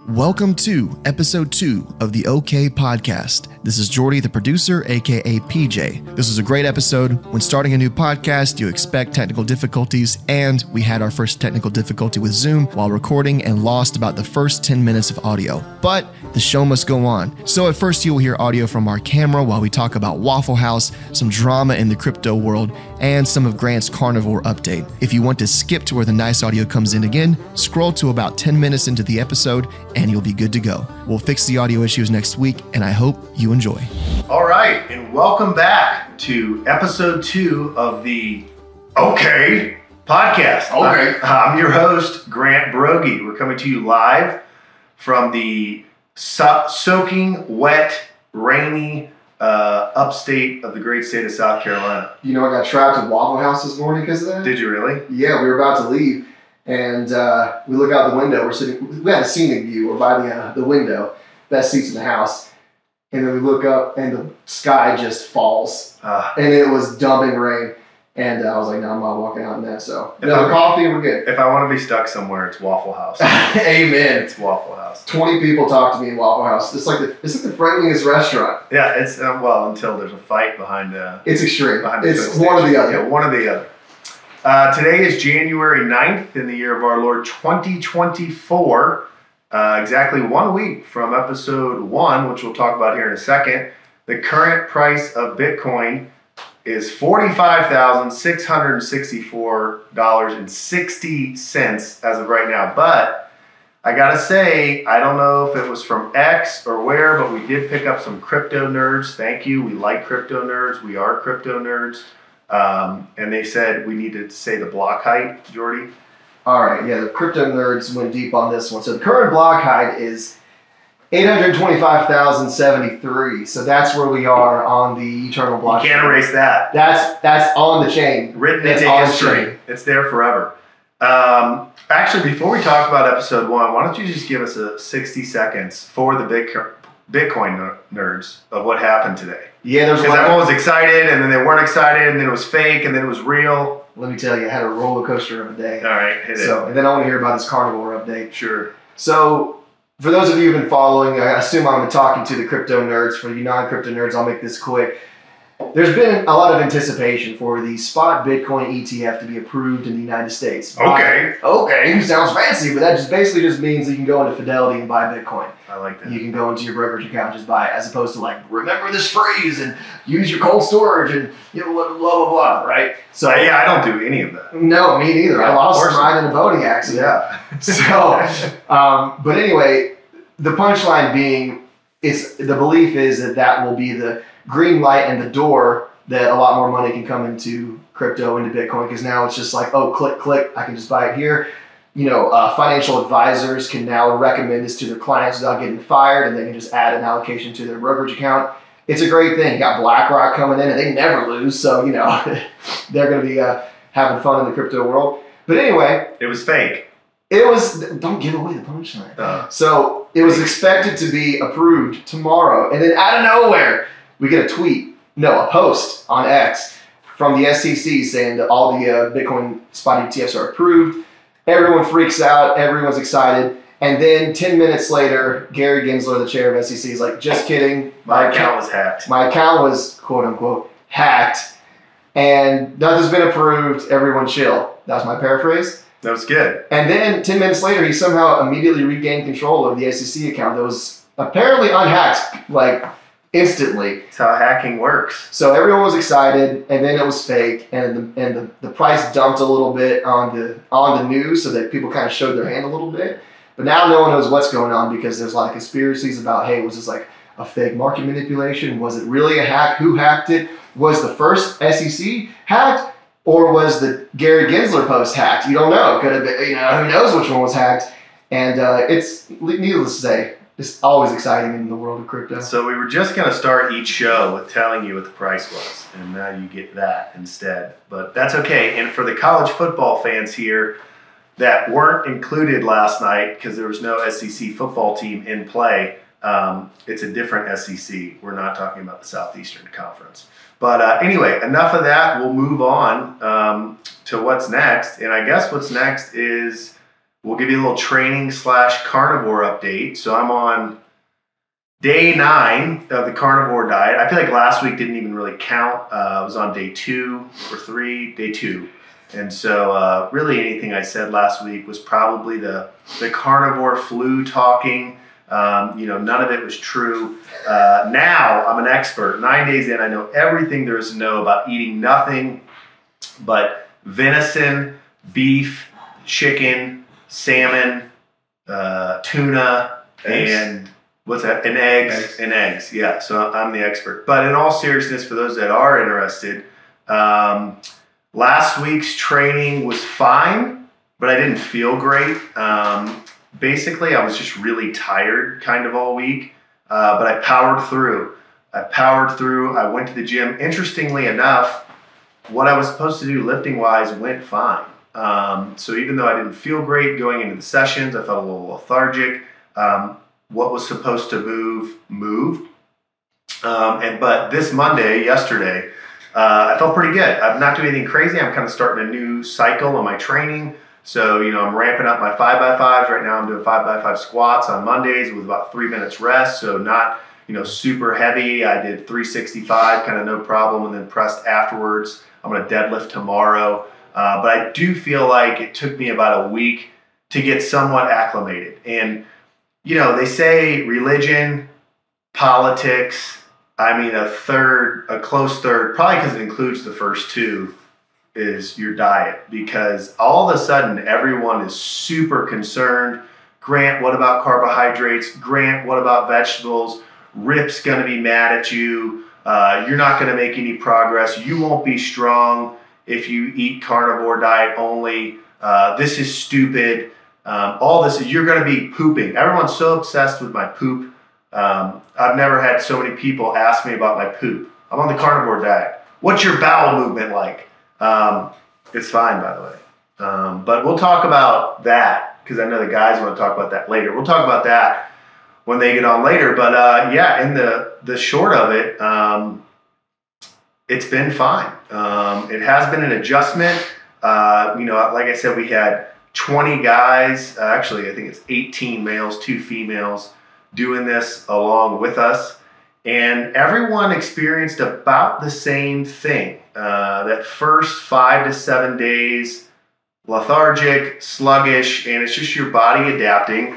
Welcome to episode 2 of the OK Podcast. This is Jordy, the producer, aka PJ. This was a great episode. When starting a new podcast, you expect technical difficulties, and we had our first technical difficulty with Zoom while recording and lost about the first 10 minutes of audio. But the show must go on. So at first you will hear audio from our camera while we talk about Waffle House, some drama in the crypto world, and some of Grant's Carnivore update. If you want to skip to where the nice audio comes in again, scroll to about 10 minutes into the episode and you'll be good to go. We'll fix the audio issues next week, and I hope you enjoy. All right, and welcome back to episode 2 of the OK Podcast. Okay. I'm your host, Grant Broggi. We're coming to you live from the soaking, wet, rainy upstate of the great state of South Carolina. You know, I got trapped at Waffle House this morning because of that. Did you really? Yeah, we were about to leave, and we look out the window. We had a scenic view. We're by the window, best seats in the house. And then we look up, and the sky just falls. And it was dumping rain. And I was like, no, I'm not walking out in that. So, coffee, and we're good. If I want to be stuck somewhere, it's Waffle House. Amen. It's Waffle House. 20 people talk to me in Waffle House. It's like the friendliest restaurant. Yeah, it's, well, until there's a fight behind it's extreme. It's one or the other. Yeah, one or the other. Today is January 9th in the year of our Lord 2024. Exactly 1 week from episode 1, which we'll talk about here in a second. The current price of Bitcoin is $45,664.60 as of right now. But I gotta say, I don't know if it was from X or where, but we did pick up some crypto nerds. Thank you. We like crypto nerds. We are crypto nerds. And they said we need to say the block height, Jordy. All right, yeah, the crypto nerds went deep on this one. So the current block height is 825,073. So that's where we are on the eternal blockchain. You can't erase that. That's on the chain. Written into history. It's there forever. Actually, before we talk about episode 1, why don't you just give us a 60 seconds for the Bitcoin nerds of what happened today? Yeah, because everyone was excited, and then they weren't excited, and then it was fake, and then it was real. Let me tell you, I had a roller coaster of a day. All right, hit it. And then I want to hear about this Carnivore update. Sure. So, for those of you who've been following, I assume I'm talking to the crypto nerds. For you non-crypto nerds, I'll make this quick. There's been a lot of anticipation for the spot Bitcoin ETF to be approved in the United States. Okay. Okay, sounds fancy, but that just basically just means that you can go into Fidelity and buy Bitcoin. I like that. You can go into your brokerage account and just buy it, as opposed to like, remember this phrase and use your cold storage and blah, blah, blah, right? So yeah, I don't do any of that. No, me neither. I lost mine in a boating accident. Yeah. So, but anyway, the punchline being, the belief is that will be the green light and the door that a lot more money can come into crypto, into Bitcoin, because now it's just like, oh, click, I can just buy it here. Financial advisors can now recommend this to their clients without getting fired, and they can just add an allocation to their brokerage account. It's a great thing. You got BlackRock coming in, and they never lose, so they're going to be having fun in the crypto world. But anyway, it was fake. Don't give away the punchline. So it was expected to be approved tomorrow, and then out of nowhere, we get a post on X from the SEC saying that all the Bitcoin spot ETFs are approved. Everyone freaks out. Everyone's excited. And then 10 minutes later, Gary Gensler, the chair of SEC, is like, just kidding. My account was hacked. My account was, quote unquote, hacked. And nothing's been approved. Everyone chill. That was my paraphrase. That was good. And then 10 minutes later, he somehow immediately regained control of the SEC account that was apparently unhacked, like, instantly. That's how hacking works. So everyone was excited, and then it was fake, and the price dumped a little bit on the news, so that people kind of showed their hand a little bit. But now no one knows what's going on, because there's a lot of conspiracies about, hey, was this like a fake market manipulation? Was it really a hack? Who hacked it? Was the first SEC hacked, or was the Gary Gensler post hacked? You don't know. Could have been, who knows which one was hacked? And it's needless to say, it's always exciting in the world of crypto. So we were just going to start each show with telling you what the price was, and now you get that instead. But that's okay. And for the college football fans here that weren't included last night because there was no SEC football team in play, it's a different SEC. We're not talking about the Southeastern Conference. But anyway, enough of that. We'll move on to what's next. And I guess what's next is we'll give you a little training / carnivore update. So I'm on day 9 of the carnivore diet. I feel like last week didn't even really count. I was on day 2 or 3, day 2. And so really anything I said last week was probably the carnivore flu talking. None of it was true. Now I'm an expert. 9 days in, I know everything there is to know about eating nothing but venison, beef, chicken, salmon, tuna, eggs. and what's that? And eggs. Yeah, so I'm the expert. But in all seriousness, for those that are interested, last week's training was fine, but I didn't feel great. Basically, I was just really tired kind of all week, but I powered through. I went to the gym. Interestingly enough, what I was supposed to do lifting-wise went fine. So even though I didn't feel great going into the sessions, I felt a little lethargic. What was supposed to move, moved. But this Monday, yesterday, I felt pretty good. I'm not doing anything crazy. I'm kind of starting a new cycle on my training. So, I'm ramping up my 5x5s. Right now I'm doing 5x5 squats on Mondays with about 3 minutes rest. So not, super heavy. I did 365, kind of no problem, and then pressed afterwards. I'm going to deadlift tomorrow. But I do feel like it took me about a week to get somewhat acclimated. And, they say religion, politics, a close third, probably because it includes the first 2, is your diet. Because all of a sudden, everyone is super concerned. Grant, what about carbohydrates? Grant, what about vegetables? Rip's going to be mad at you. You're not going to make any progress. You won't be strong if you eat carnivore diet only. This is stupid. All this, you're going to be pooping. Everyone's so obsessed with my poop. I've never had so many people ask me about my poop. I'm on the carnivore diet. What's your bowel movement like? It's fine, by the way. But we'll talk about that because I know the guys want to talk about that later. We'll talk about that when they get on later. But in the short of it, it's been fine. It has been an adjustment. Like I said, we had 20 guys. Actually, I think it's 18 males, 2 females doing this along with us. And everyone experienced about the same thing. That first 5 to 7 days, lethargic, sluggish, and it's just your body adapting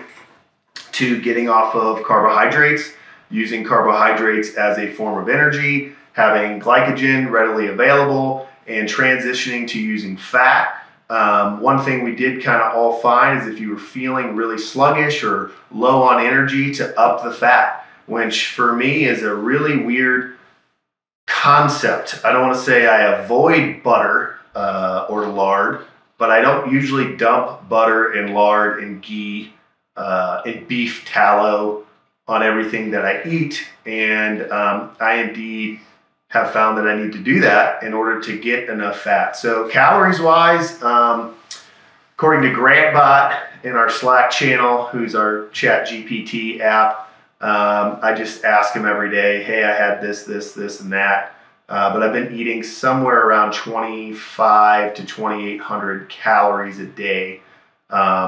to getting off of carbohydrates, using carbohydrates as a form of energy, having glycogen readily available, and transitioning to using fat. One thing we did kind of all find is if you were feeling really sluggish or low on energy, to up the fat, which for me is a really weird concept. I don't want to say I avoid butter or lard, but I don't usually dump butter and lard and ghee and beef tallow on everything that I eat. And I indeed have found that I need to do that in order to get enough fat. So calories wise, according to GrantBot in our Slack channel, who's our Chat GPT app, I just ask him every day, hey, I had this, and that. But I've been eating somewhere around 2,500 to 2,800 calories a day.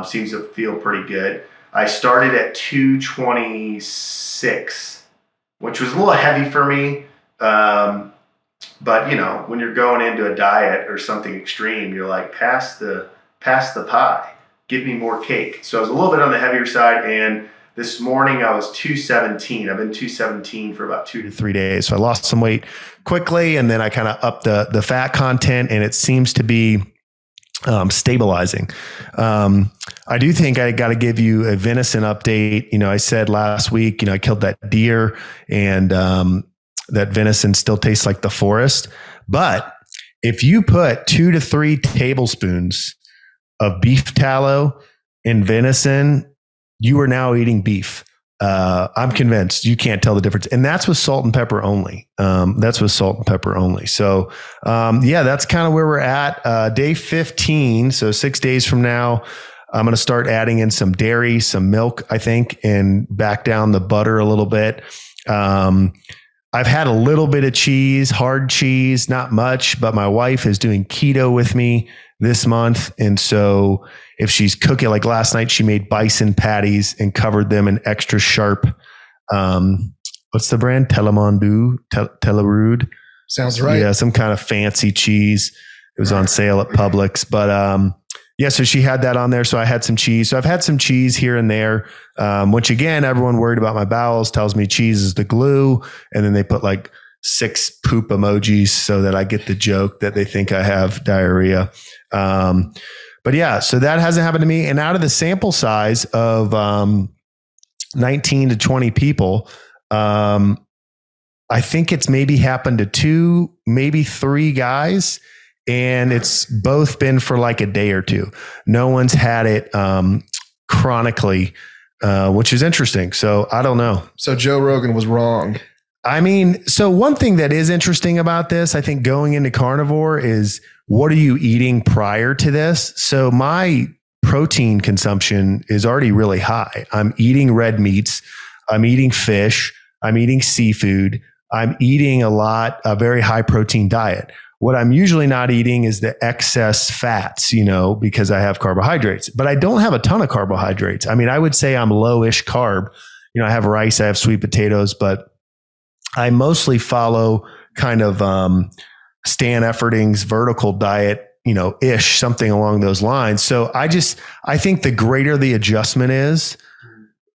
Seems to feel pretty good. I started at 226, which was a little heavy for me. But when you're going into a diet or something extreme, you're like, pass the pie, give me more cake. So I was a little bit on the heavier side, and this morning I was 217. I've been 217 for about 2 to 3 days. So I lost some weight quickly, and then I kind of upped the fat content, and it seems to be stabilizing. I do think I got to give you a venison update. I said last week, I killed that deer, and that venison still tastes like the forest. But if you put 2 to 3 tablespoons of beef tallow in venison, you are now eating beef. I'm convinced you can't tell the difference. And that's with salt and pepper only. So, that's kind of where we're at. Day 15. So 6 days from now, I'm going to start adding in some dairy, some milk, I think, and back down the butter a little bit. I've had a little bit of cheese, hard cheese, not much, but my wife is doing keto with me. this month. And so if she's cooking, like last night, she made bison patties and covered them in extra sharp, what's the brand? Telemondu, Telerude. Sounds right. Yeah, some kind of fancy cheese. It was on sale at Publix. But yeah, so she had that on there. So I had some cheese. So I've had some cheese here and there, which again, everyone worried about my bowels tells me cheese is the glue. And then they put like 6 poop emojis so that I get the joke that they think I have diarrhea. But yeah, so that hasn't happened to me. And out of the sample size of 19 to 20 people, I think it's maybe happened to 2, maybe 3 guys. And it's both been for like a day or 2. No one's had it chronically, which is interesting. So I don't know. So Joe Rogan was wrong. I mean, so one thing that is interesting about this, I think going into carnivore is what are you eating prior to this? So my protein consumption is already really high. I'm eating red meats. I'm eating fish. I'm eating seafood. I'm eating a very high protein diet. What I'm usually not eating is the excess fats, because I have carbohydrates, but I don't have a ton of carbohydrates. I mean, I would say I'm lowish carb. I have rice, I have sweet potatoes, but I mostly follow kind of Stan Efferding's vertical diet, ish, something along those lines. So I think the greater the adjustment is,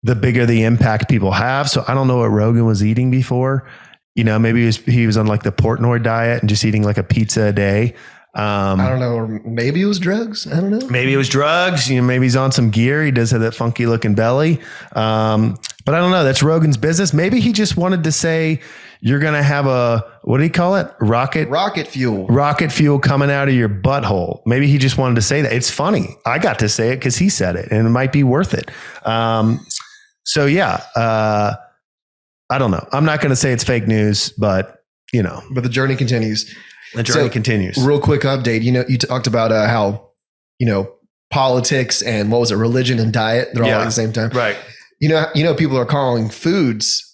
the bigger the impact people have. So I don't know what Rogan was eating before. Maybe he was on like the Portnoy diet and just eating like a pizza a day. I don't know. Or maybe it was drugs. I don't know. Maybe it was drugs. Maybe he's on some gear. He does have that funky looking belly. But I don't know. That's Rogan's business. Maybe he just wanted to say, you're going to have what do you call it? Rocket fuel coming out of your butthole. Maybe he just wanted to say that. It's funny. I got to say it because he said it and it might be worth it. So yeah, I don't know. I'm not going to say it's fake news, but But the journey continues. The journey continues. Real quick update. You talked about how, politics and what was it? Religion and diet. They're all at the same time. Right. People are calling foods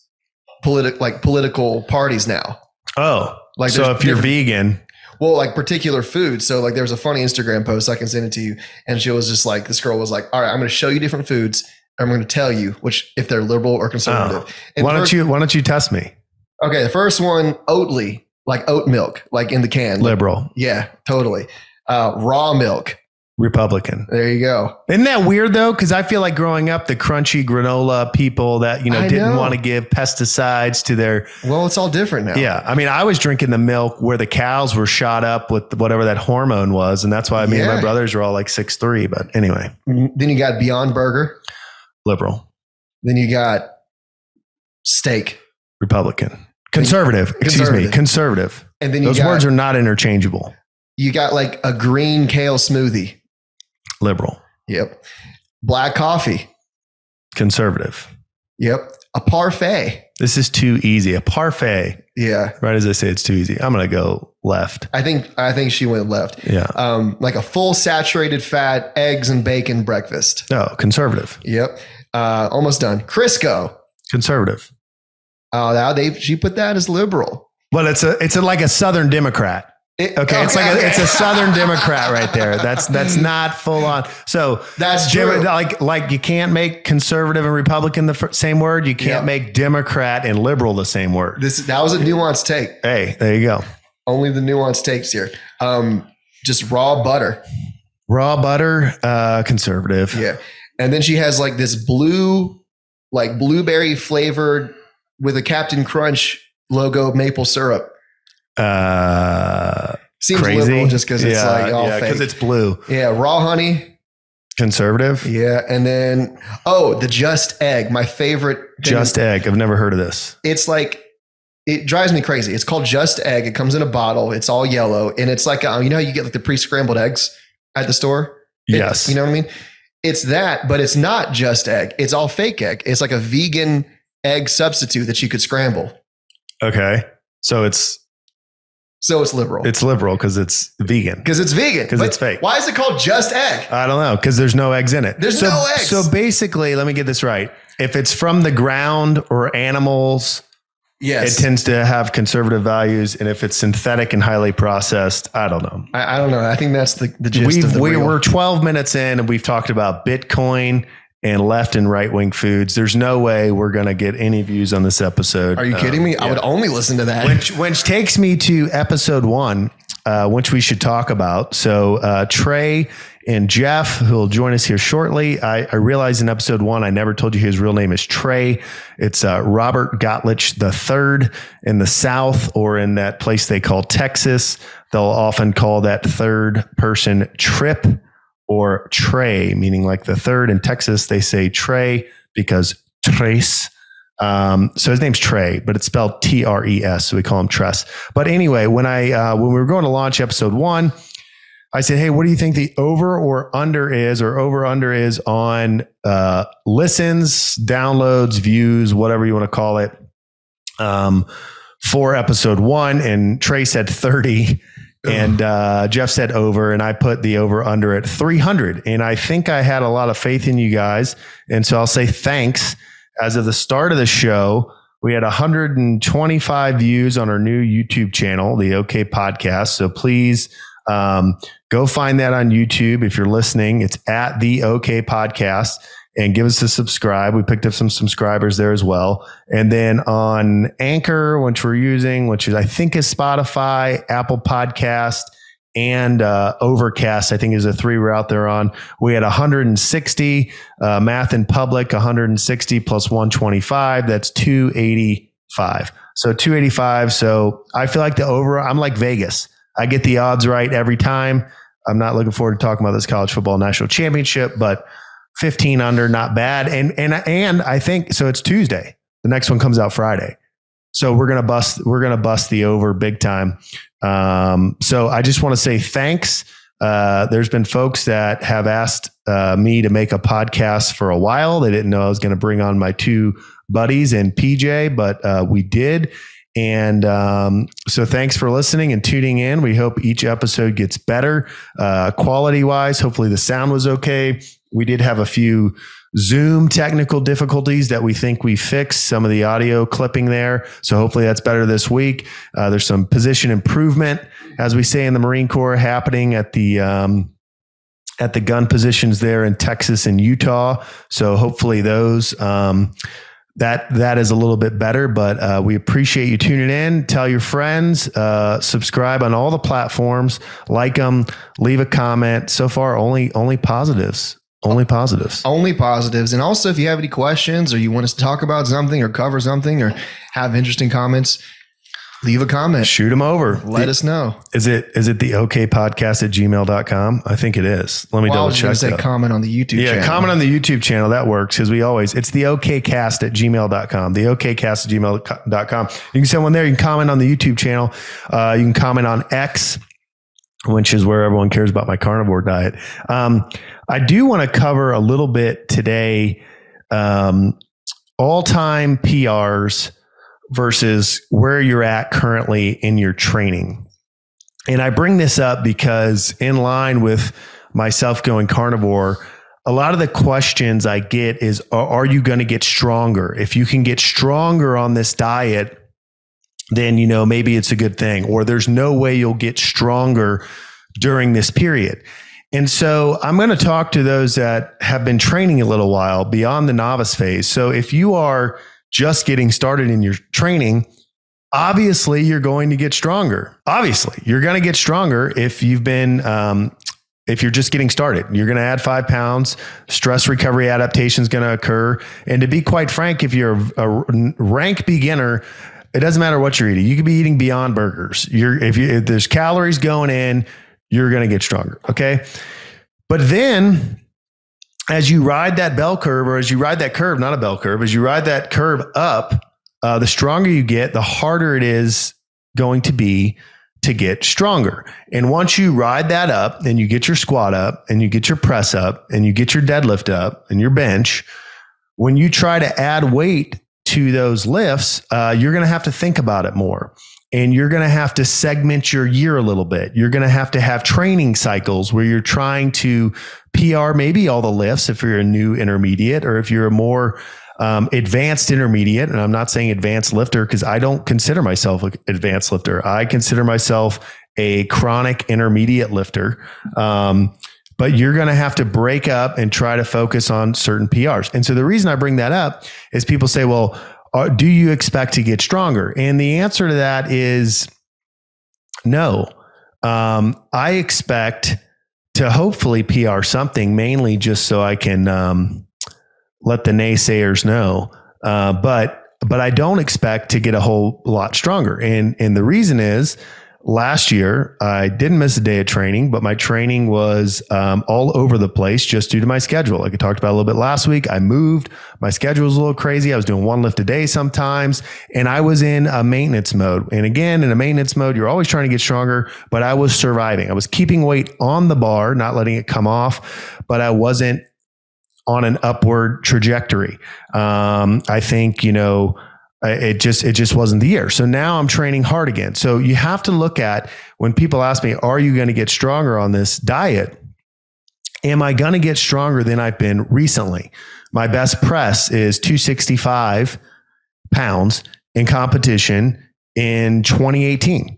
political parties now. Oh, like so if you're vegan, well, like particular foods. So like there was a funny Instagram post, I can send it to you. And she was just like, this girl was like, all right, I'm going to show you different foods. I'm going to tell you if they're liberal or conservative. And why don't you test me? Okay. The first one, Oatly, like oat milk, like in the can. Liberal. Yeah, totally. Raw milk. Republican. There you go. Isn't that weird though? Because I feel like growing up, the crunchy granola people that didn't want to give pesticides to their. Well, it's all different now. Yeah, I mean, I was drinking the milk where the cows were shot up with whatever that hormone was, and that's why me and my brothers were all like 6'3". But anyway, then you got Beyond Burger, liberal. Then you got steak, Republican, conservative. Excuse me, conservative. And then those words are not interchangeable. You got like a green kale smoothie. Liberal. Yep. Black coffee. Conservative. Yep. A parfait. This is too easy. A parfait. Yeah. Right as I say, it's too easy. I'm going to go left. I think she went left. Yeah. Like a full saturated fat eggs and bacon breakfast. Oh, conservative. Yep. Almost done. Crisco. Conservative. Oh, now she put that as liberal. Well, it's like a Southern Democrat. It's a Southern Democrat right there. That's not full on. So that's true. Like you can't make conservative and Republican the same word. You can't make Democrat and liberal the same word. That was a nuanced take. Hey, there you go. Only the nuanced takes here. Just raw butter. Raw butter, conservative. Yeah, and then she has like this blueberry flavored with a Captain Crunch logo maple syrup. Seems crazy. Liberal just because it's like all fake. Because it's blue. Yeah, raw honey. Conservative. Yeah, and then the Just Egg, my favorite. Just Egg. I've never heard of this. It's like it drives me crazy. It's called Just Egg. It comes in a bottle. It's all yellow, and it's like how you get like the pre-scrambled eggs at the store. Yes, you know what I mean. It's that, but it's not Just Egg. It's all fake egg. It's like a vegan egg substitute that you could scramble. Okay, so it's liberal. It's liberal because it's vegan. Because it's vegan. Because it's fake. Why is it called Just Egg? I don't know. Because there's no eggs in it. There's no eggs. So basically, let me get this right. If it's from the ground or animals Yes. It tends to have conservative values. And if it's synthetic and highly processed, I don't know. I don't know. I think that's the gist of the reel. We're 12 minutes in and we've talked about Bitcoin and left and right wing foods. There's no way we're going to get any views on this episode. Are you kidding me? I would only listen to that. Which takes me to episode 1, which we should talk about. So Trey and Jeff, who will join us here shortly. I realized in episode 1, I never told you his real name is Trey. It's Robert Gottlich III in the South, or in that place they call Texas. They'll often call that third person Trip or Trey, meaning like the third. In Texas, they say Trey because Tres. So his name's Trey, but it's spelled Tres. So we call him Tress. But anyway, when we were going to launch episode 1, I said, hey, what do you think the over under is on listens, downloads, views, whatever you want to call it, for episode 1? And Trey said 30 and Jeff said over, and I put the over under at 300. And I think I had a lot of faith in you guys. And so I'll say thanks. As of the start of the show, we had 125 views on our new YouTube channel, the OK Podcast. So please go find that on YouTube. If you're listening, it's at the OK Podcast, and give us a subscribe. We picked up some subscribers there as well. And then on Anchor, which we're using, which is, I think, is Spotify, Apple Podcast, and Overcast, I think is the 3 we're out there on. We had 160, Math in Public, 160 plus 125. That's 285. So 285. So I feel like the over, I'm like Vegas. I get the odds right every time. I'm not looking forward to talking about this college football national championship, but 15 under, not bad. And I think, so it's Tuesday. The next one comes out Friday. So we're going to bust the over big time. So I just want to say thanks. There's been folks that have asked me to make a podcast for a while. They didn't know I was going to bring on my 2 buddies and PJ, but we did. And so thanks for listening and tuning in. We hope each episode gets better quality wise. Hopefully the sound was okay. We did have a few Zoom technical difficulties that we think we fixed, some of the audio clipping there. So hopefully that's better this week. There's some position improvement, as we say in the Marine Corps, happening at the gun positions there in Texas and Utah. So hopefully those, that is a little bit better, but we appreciate you tuning in. Tell your friends, subscribe on all the platforms, like them, leave a comment. So far, only positives. Only positives. Only positives. And also, if you have any questions or you want us to talk about something or cover something or have interesting comments, leave a comment. Shoot them over. Let us know. Is it the okpodcast@gmail.com? I think it is. Let me double check. I was going to say comment on the YouTube channel. Yeah, comment on the YouTube channel. That works because it's the okcast@gmail.com. The okcast@gmail.com. You can send one there. You can comment on the YouTube channel. You can comment on X, which is where everyone cares about my carnivore diet. I do want to cover a little bit today, all-time PRs versus where you're at currently in your training. And I bring this up because in line with myself going carnivore, a lot of the questions I get is, are you going to get stronger? If you can get stronger on this diet, then, maybe it's a good thing, or there's no way you'll get stronger during this period. And so I'm going to talk to those that have been training a little while beyond the novice phase. So if you are just getting started in your training, obviously you're going to get stronger. Obviously you're going to get stronger if you've been, if you're just getting started. You're going to add 5 pounds, stress recovery adaptation is going to occur. And to be quite frank, if you're a rank beginner, it doesn't matter what you're eating. You could be eating Beyond Burgers. If there's calories going in, you're going to get stronger. Okay. But then as you ride that bell curve, or as you ride that curve, not a bell curve, as you ride that curve up, the stronger you get, the harder it is going to be to get stronger. And once you ride that up and you get your squat up and you get your press up and you get your deadlift up and your bench, when you try to add weight to those lifts, you're going to have to think about it more. And you're going to have to segment your year a little bit. You're going to have training cycles where you're trying to PR maybe all the lifts if you're a new intermediate, or if you're a more Advanced intermediate, and I'm not saying advanced lifter because I don't consider myself an advanced lifter. I consider myself a chronic intermediate lifter. But you're going to have to break up and try to focus on certain PRs. And so the reason I bring that up is people say, well, do you expect to get stronger? And the answer to that is no. I expect to hopefully PR something, mainly just so I can let the naysayers know. But I don't expect to get a whole lot stronger. And the reason is, last year, I didn't miss a day of training, but my training was all over the place just due to my schedule. Like I talked about a little bit last week, I moved. My schedule was a little crazy. I was doing one lift a day sometimes, and I was in a maintenance mode. And again, in a maintenance mode, you're always trying to get stronger, but I was surviving. I was keeping weight on the bar, not letting it come off, but I wasn't on an upward trajectory. I think, it just wasn't the year. So now I'm training hard again. So you have to look at, when people ask me, are you going to get stronger on this diet? Am I going to get stronger than I've been recently? My best press is 265 pounds in competition in 2018.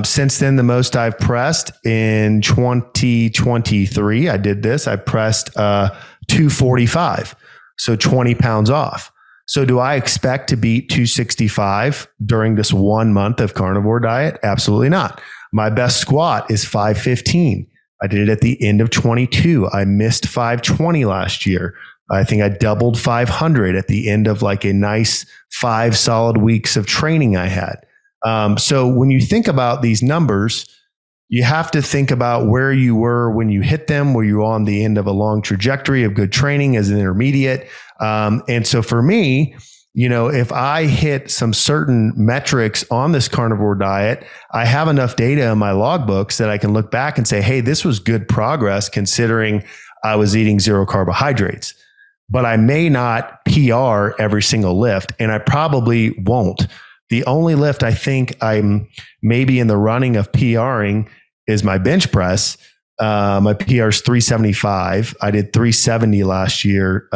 Since then, the most I've pressed in 2023, I did this. I pressed 245, so 20 pounds off. So do I expect to beat 265 during this 1 month of carnivore diet? Absolutely not. My best squat is 515. I did it at the end of 22. I missed 520 last year. I think I doubled 500 at the end of like a nice 5 solid weeks of training I had. So when you think about these numbers, you have to think about where you were when you hit them. Were you on the end of a long trajectory of good training as an intermediate? And so for me, if I hit some certain metrics on this carnivore diet, I have enough data in my logbooks that I can look back and say, hey, this was good progress considering I was eating 0 carbohydrates. But I may not PR every single lift, and I probably won't. The only lift I think I'm maybe in the running of PRing is my bench press. My PR is 375. I did 370 last year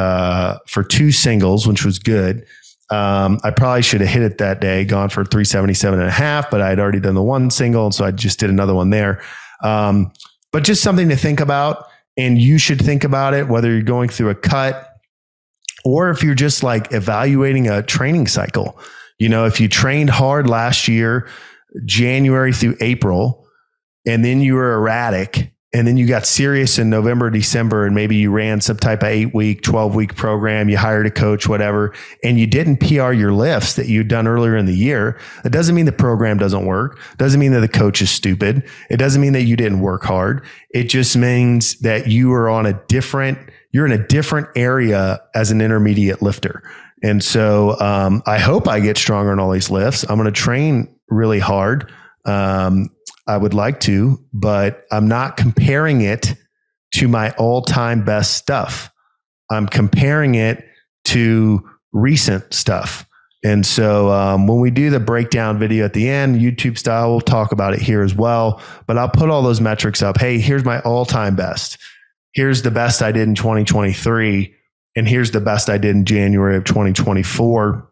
for 2 singles, which was good. I probably should have hit it that day, gone for 377.5, but I had already done the 1 single. And so I just did another one there. But just something to think about. And you should think about it, whether you're going through a cut or if you're just like evaluating a training cycle. If you trained hard last year, January through April, and then you were erratic, and then you got serious in November, December, and maybe you ran some type of 8-week, 12-week program, you hired a coach, whatever, and you didn't PR your lifts that you'd done earlier in the year, that doesn't mean the program doesn't work. Doesn't mean that the coach is stupid. It doesn't mean that you didn't work hard. It just means that you are you're in a different area as an intermediate lifter. And so I hope I get stronger in all these lifts. I'm going to train really hard. I would like to, but I'm not comparing it to my all-time best stuff. I'm comparing it to recent stuff. And so when we do the breakdown video at the end, YouTube style, we'll talk about it here as well. But I'll put all those metrics up. Hey, here's my all-time best. Here's the best I did in 2023. And here's the best I did in January of 2024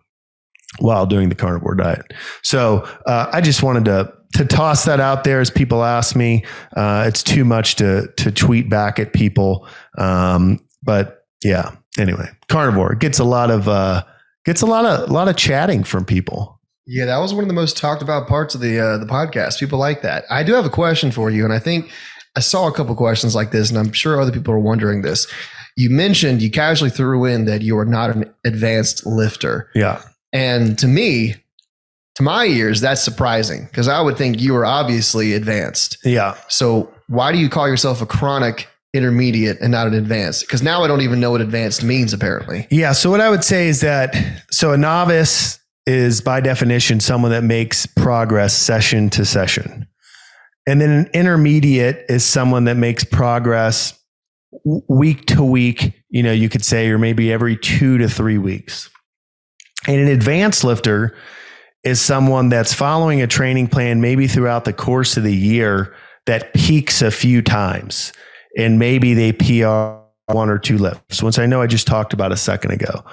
while doing the carnivore diet. So I just wanted to toss that out there as people ask me. It's too much to tweet back at people. But yeah, anyway, carnivore gets a lot of chatting from people. Yeah, that was one of the most talked about parts of the podcast. People like that. I do have a question for you, and I think I saw a couple questions like this, and I'm sure other people are wondering this. You mentioned, you casually threw in that you are not an advanced lifter. Yeah. And to me, to my ears, that's surprising because I would think you are obviously advanced. Yeah. So why do you call yourself a chronic intermediate and not an advanced? Because now I don't even know what advanced means, apparently. Yeah. So what I would say is that, so a novice is by definition someone that makes progress session to session. And then an intermediate is someone that makes progress week to week, you could say, or maybe every 2 to 3 weeks. And an advanced lifter is someone that's following a training plan, maybe throughout the course of the year, that peaks a few times. And maybe they PR 1 or 2 lifts, which I know I just talked about a second ago.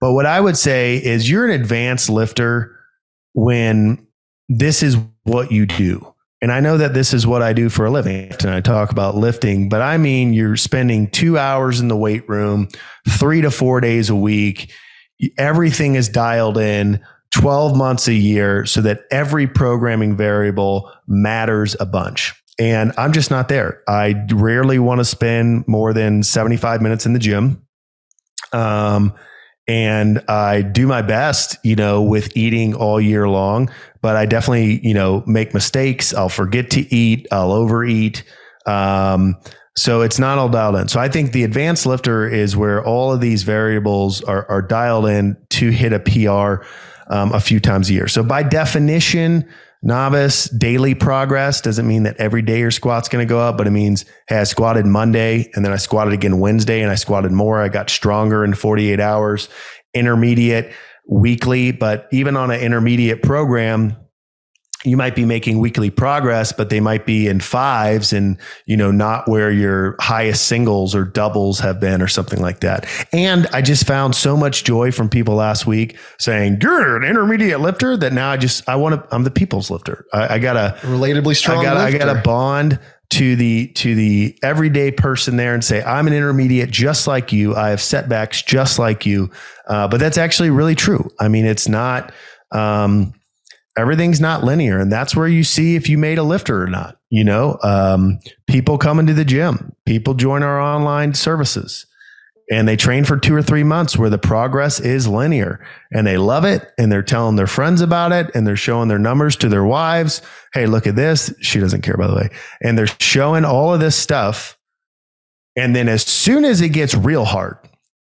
But what I would say is you're an advanced lifter when this is what you do. And I know that this is what I do for a living. And I talk about lifting, but I mean, you're spending 2 hours in the weight room, 3 to 4 days a week. Everything is dialed in 12 months a year so that every programming variable matters a bunch. And I'm just not there. I rarely want to spend more than 75 minutes in the gym. And I do my best, with eating all year long, but I definitely, make mistakes. I'll forget to eat. I'll overeat. So it's not all dialed in. So I think the advanced lifter is where all of these variables are dialed in to hit a PR a few times a year. So by definition, novice daily progress doesn't mean that every day your squat's going to go up, but it means, hey, I squatted Monday and then I squatted again Wednesday and I squatted more. I got stronger in 48 hours, intermediate weekly. But even on an intermediate program, you might be making weekly progress, but they might be in fives and, not where your highest singles or doubles have been or something like that. And I just found so much joy from people last week saying, you're an intermediate lifter, that now I'm the people's lifter. I got a relatably strong I got a bond to the everyday person there and say, I'm an intermediate just like you. I have setbacks just like you. But that's actually really true. I mean, it's not, everything's not linear, and that's where you see if you made a lifter or not. People come into the gym, people join our online services, and they train for 2 or 3 months where the progress is linear, and they love it, and they're telling their friends about it, and they're showing their numbers to their wives. Hey, look at this. She doesn't care, by the way. And they're showing all of this stuff. And then as soon as it gets real hard,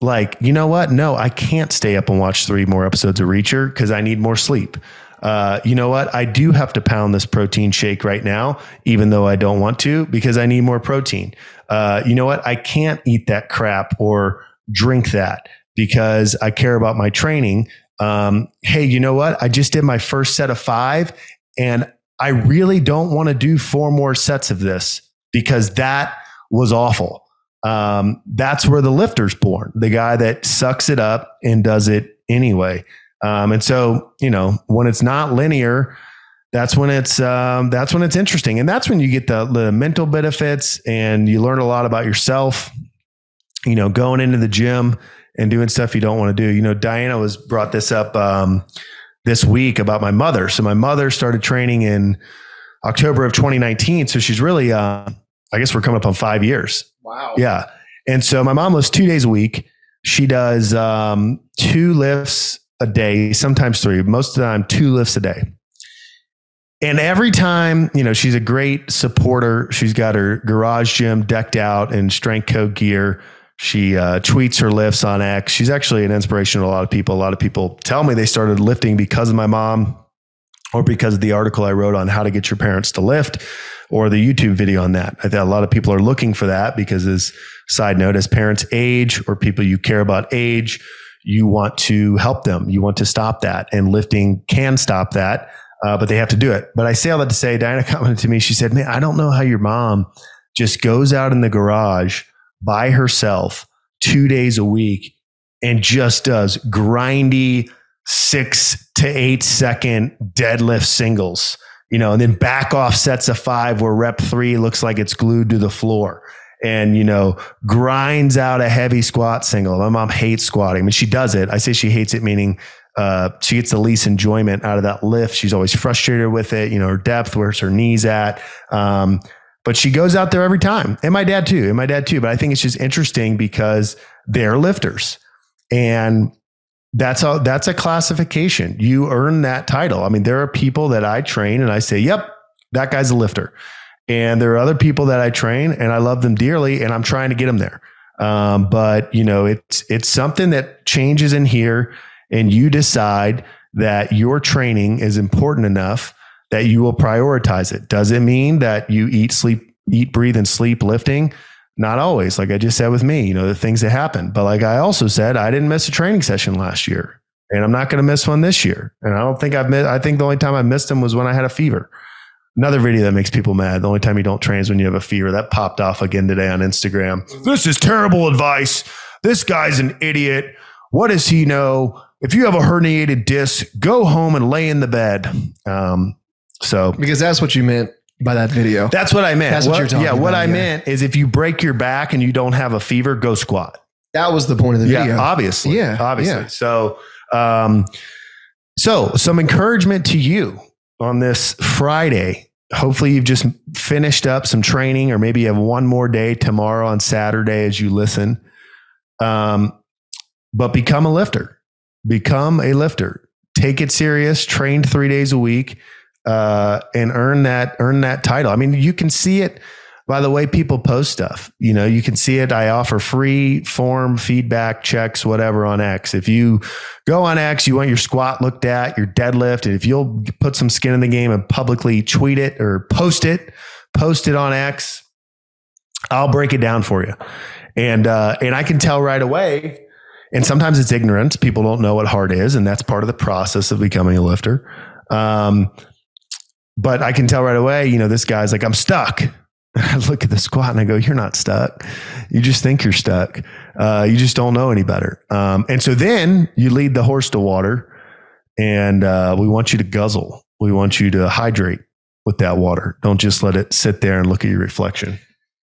like, you know what? No, I can't stay up and watch 3 more episodes of Reacher because I need more sleep. You know what? I do have to pound this protein shake right now, even though I don't want to, because I need more protein. You know what? I can't eat that crap or drink that because I care about my training. Hey, you know what? I just did my first set of 5 and I really don't want to do 4 more sets of this because that was awful. That's where the lifter's born, the guy that sucks it up and does it anyway. And so, when it's not linear, that's when it's interesting. And that's when you get the mental benefits and you learn a lot about yourself, going into the gym and doing stuff you don't want to do. Diana brought this up, this week about my mother. So my mother started training in October of 2019. So she's really, I guess we're coming up on 5 years. Wow. Yeah. And so my mom lifts 2 days a week. She does, 2 lifts a day, sometimes 3, most of the time 2 lifts a day. And every time, she's a great supporter. She's got her garage gym decked out in Strength Code gear. She tweets her lifts on X. She's actually an inspiration to a lot of people. A lot of people tell me they started lifting because of my mom or because of the article I wrote on how to get your parents to lift or the YouTube video on that. I think a lot of people are looking for that because, as side note, as parents age or people you care about age, you want to help them. You want to stop that, and lifting can stop that, but they have to do it. But I say all that to say, Diana commented to me, she said, man, I don't know how your mom just goes out in the garage by herself 2 days a week and just does grindy 6 to 8 second deadlift singles, and then back off sets of 5 where rep 3 looks like it's glued to the floor. And, grinds out a heavy squat single. My mom hates squatting. I mean, she does it. I say she hates it, meaning she gets the least enjoyment out of that lift. She's always frustrated with it. Her depth, where's her knees at? But she goes out there every time. And my dad too. But I think it's just interesting because they're lifters. And that's a classification. You earn that title. I mean, there are people that I train and I say, yep, that guy's a lifter. And there are other people that I train and I love them dearly and I'm trying to get them there. But it's something that changes in here, and you decide that your training is important enough that you will prioritize it. Does it mean that you eat, breathe, and sleep lifting? Not always. Like I just said with me, the things that happen. But like I also said, I didn't miss a training session last year and I'm not going to miss one this year. And I don't think I think the only time I missed them was when I had a fever. Another video that makes people mad. The only time you don't train is when you have a fever. That popped off again today on Instagram. This is terrible advice. This guy's an idiot. what does he know? If you have a herniated disc, go home and lay in the bed. Because that's what you meant by that video. That's what I meant. That's what you're talking about. What I meant is if you break your back and you don't have a fever, go squat. That was the point of the video. Yeah, obviously. Yeah. So, some encouragement to you on this Friday. Hopefully you've just finished up some training, or maybe you have one more day tomorrow on Saturday as you listen. But become a lifter. Become a lifter. Take it serious. Train 3 days a week, and earn that title. I mean, you can see it by the way people post stuff. You can see it. I offer free form feedback checks, whatever, on X. If you go on X, you want your squat looked at, your deadlift, and if you'll put some skin in the game and publicly tweet it or post it on X, I'll break it down for you. And I can tell right away. And sometimes it's ignorance. People don't know what hard is, and that's part of the process of becoming a lifter. But I can tell right away, this guy's like, I'm stuck. I look at the squat and I go, you're not stuck. You just think you're stuck. You just don't know any better. And so then you lead the horse to water, and we want you to guzzle. We want you to hydrate with that water. Don't just let it sit there and look at your reflection.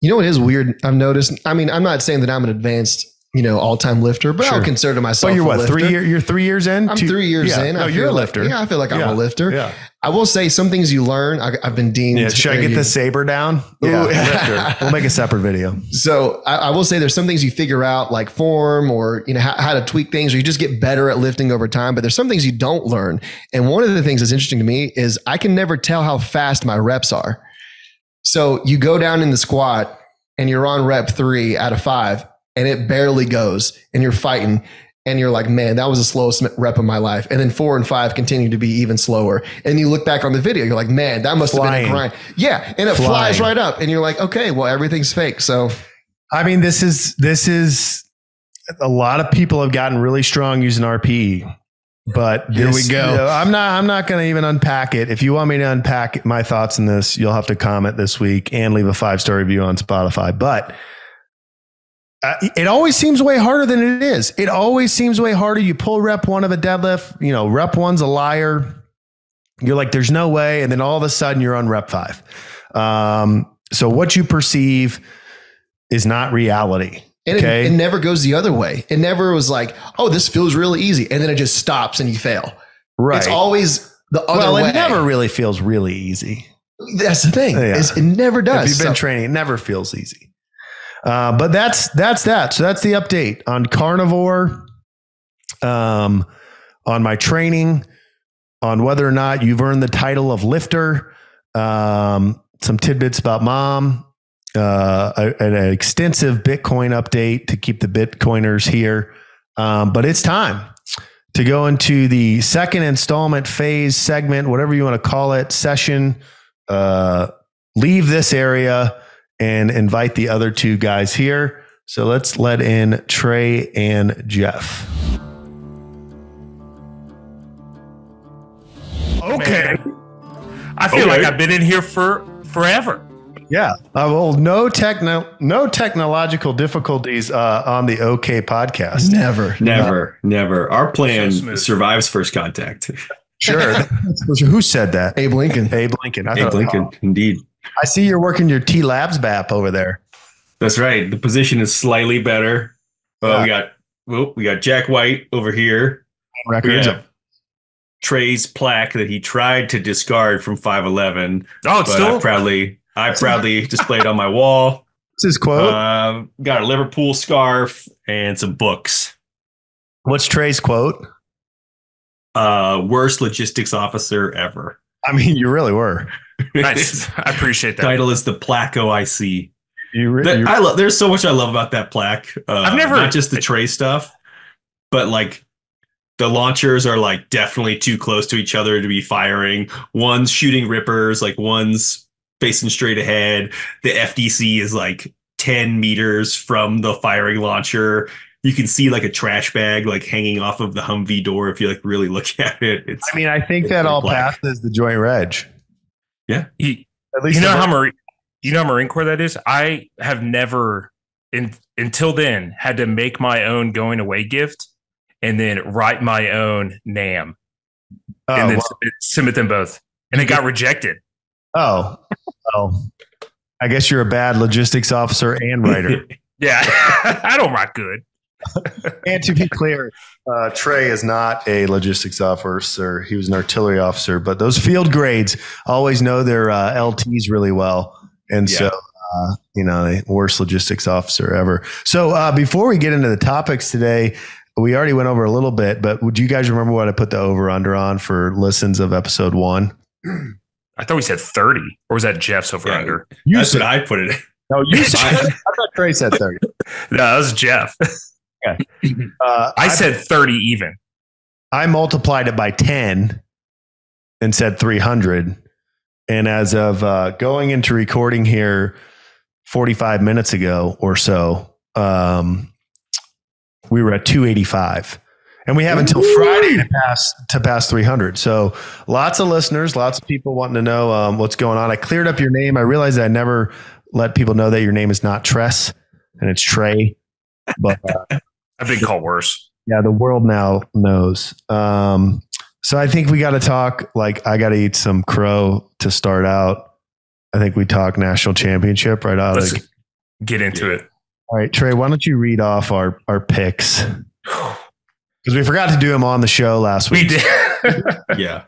You know what is weird? I've noticed. I mean, I'm not saying that I'm an advanced, all-time lifter, but I'll consider myself. But you're a what? lifter. 3 years? You're 3 years in. I'm 3 years in. No, you're a lifter. I feel like I'm a lifter. Yeah. I will say some things you learn. I've been deemed. Yeah, should I get the saber down? Yeah, lifter. We'll make a separate video. So I will say there's some things you figure out, like form, or how to tweak things, or you just get better at lifting over time. But there's some things you don't learn. And one of the things that's interesting to me is I can never tell how fast my reps are. So you go down in the squat and you're on rep 3 out of 5. And it barely goes, and you're fighting, and you're like, man, that was the slowest rep of my life. And then 4 and 5 continue to be even slower. And you look back on the video, you're like, man, that must have been a grind. Yeah. And it flies right up, and you're like, okay, well, everything's fake. So, I mean, this is a lot of people have gotten really strong using RPE, but here we go. I'm not going to even unpack it. If you want me to unpack my thoughts on this, you'll have to comment this week and leave a 5-star review on Spotify. But it always seems way harder than it is. It always seems way harder. You pull rep 1 of a deadlift, rep 1's a liar. You're like, there's no way. And then all of a sudden you're on rep 5. So what you perceive is not reality. And it never goes the other way. It never was like, oh, this feels really easy. And then it just stops and you fail. Right. It's always the other way. It never really feels really easy. That's the thing. Yeah. It never does. If you've been training, it never feels easy. But that's that. So that's the update on Carnivore, on my training, on whether or not you've earned the title of lifter, some tidbits about mom, an extensive Bitcoin update to keep the Bitcoiners here. But it's time to go into the second installment phase segment, whatever you want to call it, session. Leave this area and invite the other 2 guys here. So let's let in Trey and Jeff. Okay. I feel like I've been in here for forever. Yeah. Well, no technological difficulties on the OK podcast. Never. Our plan survives first contact. Sure. Who said that? Abe Lincoln. Abe Lincoln. Indeed. I see you're working your T-Labs BAP over there. That's right. The position is slightly better. We got Jack White over here. Records. We have Trey's plaque that he tried to discard from 5'11". Oh, it's still? I proudly displayed on my wall. What's his quote? Got a Liverpool scarf and some books. What's Trey's quote? Worst logistics officer ever. I mean, you really were. Nice. I appreciate that. Title is the Plaque OIC. I love. There's so much I love about that plaque. I've never, not just the Trey stuff, but like the launchers are like definitely too close to each other to be firing. One's shooting rippers, like one's facing straight ahead. The FDC is like 10 meters from the firing launcher. You can see like a trash bag like hanging off of the Humvee door if you like really look at it. I think that all passes the joint reg. Yeah. At least you know how Marine Corps that is? I have never until then had to make my own going away gift. and then write my own NAM, Oh, and then well, submit them both. And it got rejected. oh, I guess you're a bad logistics officer and writer. Yeah, I don't write good. And to be clear, Trey is not a logistics officer. He was an artillery officer, but those field grades always know their LTs really well. And so, the worst logistics officer ever. So before we get into the topics today, we already went over a little bit, but would you guys remember what I put the over under on for listens of episode 1? I thought we said 30, or was that Jeff's over under? That's what I put it. No, you said. I thought Trey said 30. No, that was Jeff. Okay. I said 30 even. I multiplied it by 10 and said 300. And as of going into recording here 45 minutes ago or so, we were at 285. And we have until Friday to pass 300. So lots of listeners, lots of people wanting to know what's going on. I cleared up your name. I realized I never let people know that your name is not Tress and it's Trey. But I've been called worse. Yeah, the world now knows. So I think we got to talk, I got to eat some crow to start out. I think we talk national championship right out. Let's get into it. All right, Trey, why don't you read off our picks? Because we forgot to do them on the show last week. We did. Yeah.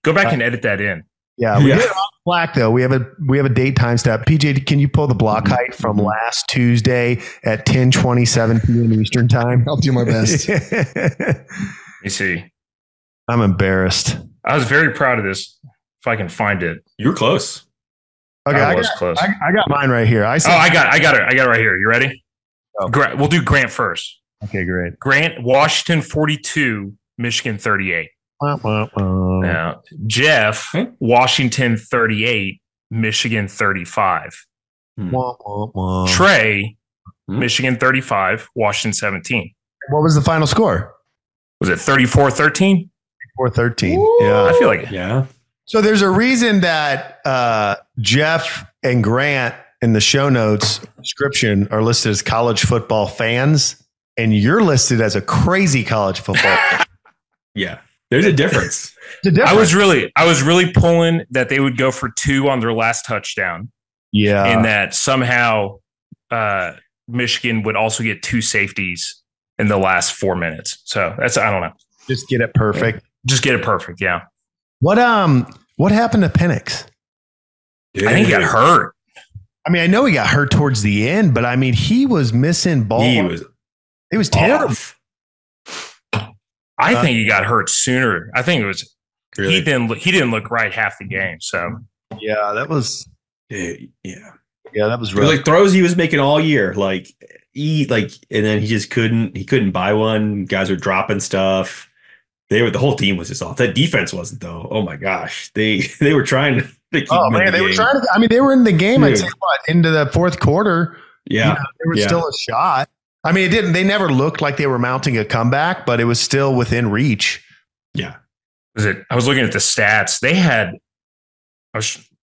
Go back and edit that in. Yeah, we did it on Slack though. We have a date timestamp. PJ, can you pull the block height from last Tuesday at 10:27 p.m. Eastern time? I'll do my best. Let me see. I'm embarrassed. I was very proud of this. If I can find it. You were close. Okay, I was close. I got mine right here. I got it. I got it right here. You ready? Oh. We'll do Grant first. Okay, great. Grant, Washington 42, Michigan 38. Now, Jeff, Washington 38, Michigan 35. Trey, Michigan 35, Washington 17. What was the final score? Was it 34-13? 4-13. Yeah. I feel like Yeah. So there's a reason that Jeff and Grant in the show notes description are listed as college football fans, and you're listed as a crazy college football fan. Yeah. There's a difference. I was really pulling that they would go for 2 on their last touchdown. Yeah. And that somehow Michigan would also get 2 safeties in the last 4 minutes. So I don't know. Just get it perfect. Just get it perfect. Yeah. What happened to Penix? I think he got hurt. I mean, I know he got hurt towards the end, but I mean, he was missing ball. It was terrible. I think he got hurt sooner. I think it was Really? he didn't look right half the game. So Yeah, that was That was were rough. like throws he was making all year. And then he just couldn't buy one. Guys were dropping stuff. The whole team was just off. That defense wasn't though. Oh my gosh. They were trying to keep Oh man, they were trying to. I mean, they were in the game. Dude. I'd say into the fourth quarter. Yeah. There was still a shot. I mean, they never looked like they were mounting a comeback, but it was still within reach. Yeah. I was looking at the stats. They had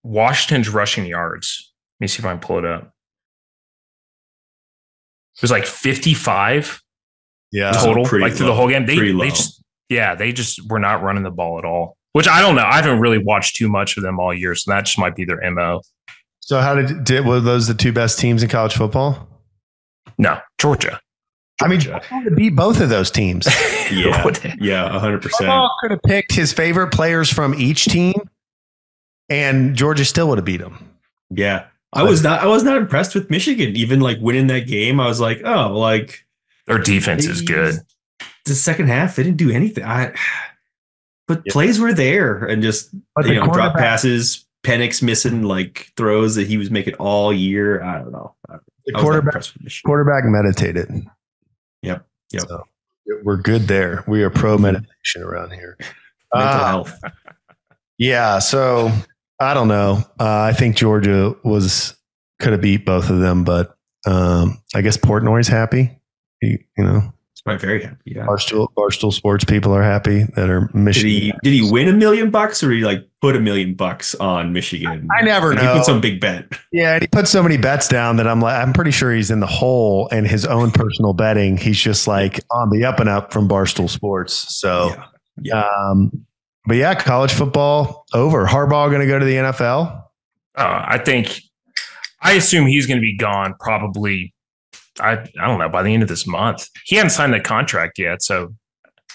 Washington's rushing yards. Let me see if I can pull it up. It was like 55 total, through the whole game. They just were not running the ball at all. Which I don't know. I haven't really watched too much of them all year, so that just might be their MO. So were those the 2 best teams in college football? No, Georgia. I mean, Georgia beat both of those teams. Yeah. 100%. Harbaugh could have picked his favorite players from each team, and Georgia still would have beat them. Yeah. I was not impressed with Michigan, even winning that game. I was like, their defense is good. The second half, they didn't do anything. But plays were there and just drop passes, Penix missing throws that he was making all year. I don't know. The quarterback meditated. Yep. So we're good there. We are pro meditation around here. Mental health. Yeah. So I don't know. I think Georgia could have beat both of them, but I guess Portnoy's happy. I'm very happy. Yeah. Barstool Sports people are happy that are Michigan. Did he win $1 million, or did he like put $1 million on Michigan? I never know. He put some big bet. Yeah, and he put so many bets down that I'm pretty sure he's in the hole in his own personal betting. He's just like on the up and up from Barstool Sports. So, but yeah, college football over. Harbaugh going to go to the NFL? I assume he's going to be gone probably. I don't know, by the end of this month. He hasn't signed the contract yet, so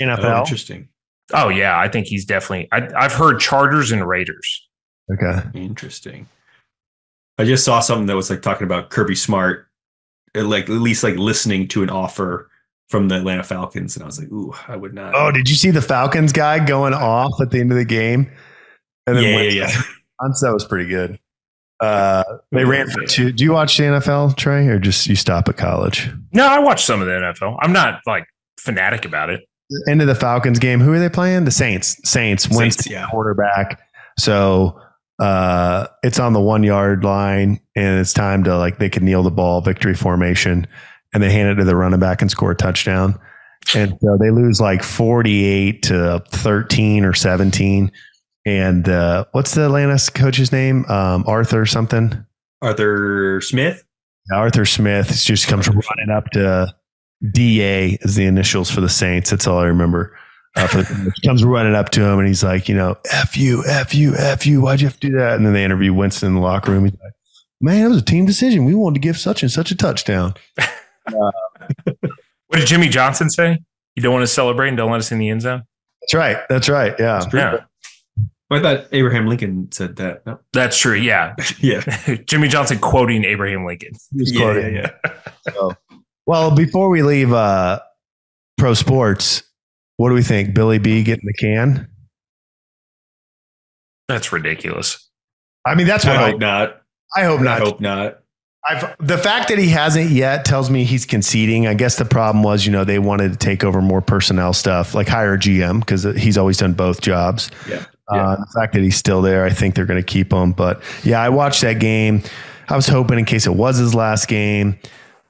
NFL. Oh, interesting. Oh yeah, I think he's definitely. I've heard Chargers and Raiders. Okay, interesting. I just saw something that was like talking about Kirby Smart, like at least like listening to an offer from the Atlanta Falcons, and I was like, ooh, I would not. Oh, did you see the Falcons guy going off at the end of the game? And then yeah. That was pretty good. They ran for two. Do you watch the NFL, Trey, or just you stop at college? No, I watch some of the NFL. I'm not like fanatic about it. End of the Falcons game. Who are they playing? The Saints. Winston quarterback. So it's on the 1 yard line, and it's time to like they can kneel the ball, victory formation, and they hand it to the running back and score a touchdown. And so they lose like 48-13 or 17. And what's the Atlanta coach's name? Arthur something? Arthur Smith? Yeah, Arthur Smith just comes running up to DA as the initials for the Saints. That's all I remember. Comes running up to him and he's like, F you. Why'd you have to do that? And then they interview Winston in the locker room. He's like, man, it was a team decision. We wanted to give such and such a touchdown. What did Jimmy Johnson say? You don't want to celebrate and don't let us in the end zone? That's right. Yeah. Yeah. I thought Abraham Lincoln said that. No. That's true. Yeah. Yeah. Jimmy Johnson quoting Abraham Lincoln. Yeah. So, well, before we leave pro sports, what do we think? Billy B getting the can? That's ridiculous. I mean, that's what I hope not. I hope not. I hope not. The fact that he hasn't yet tells me he's conceding. I guess the problem was, they wanted to take over more personnel stuff, like hire a GM, because he's always done both jobs. Yeah. The fact that he's still there, I think they're going to keep him. But yeah, I watched that game. I was hoping in case it was his last game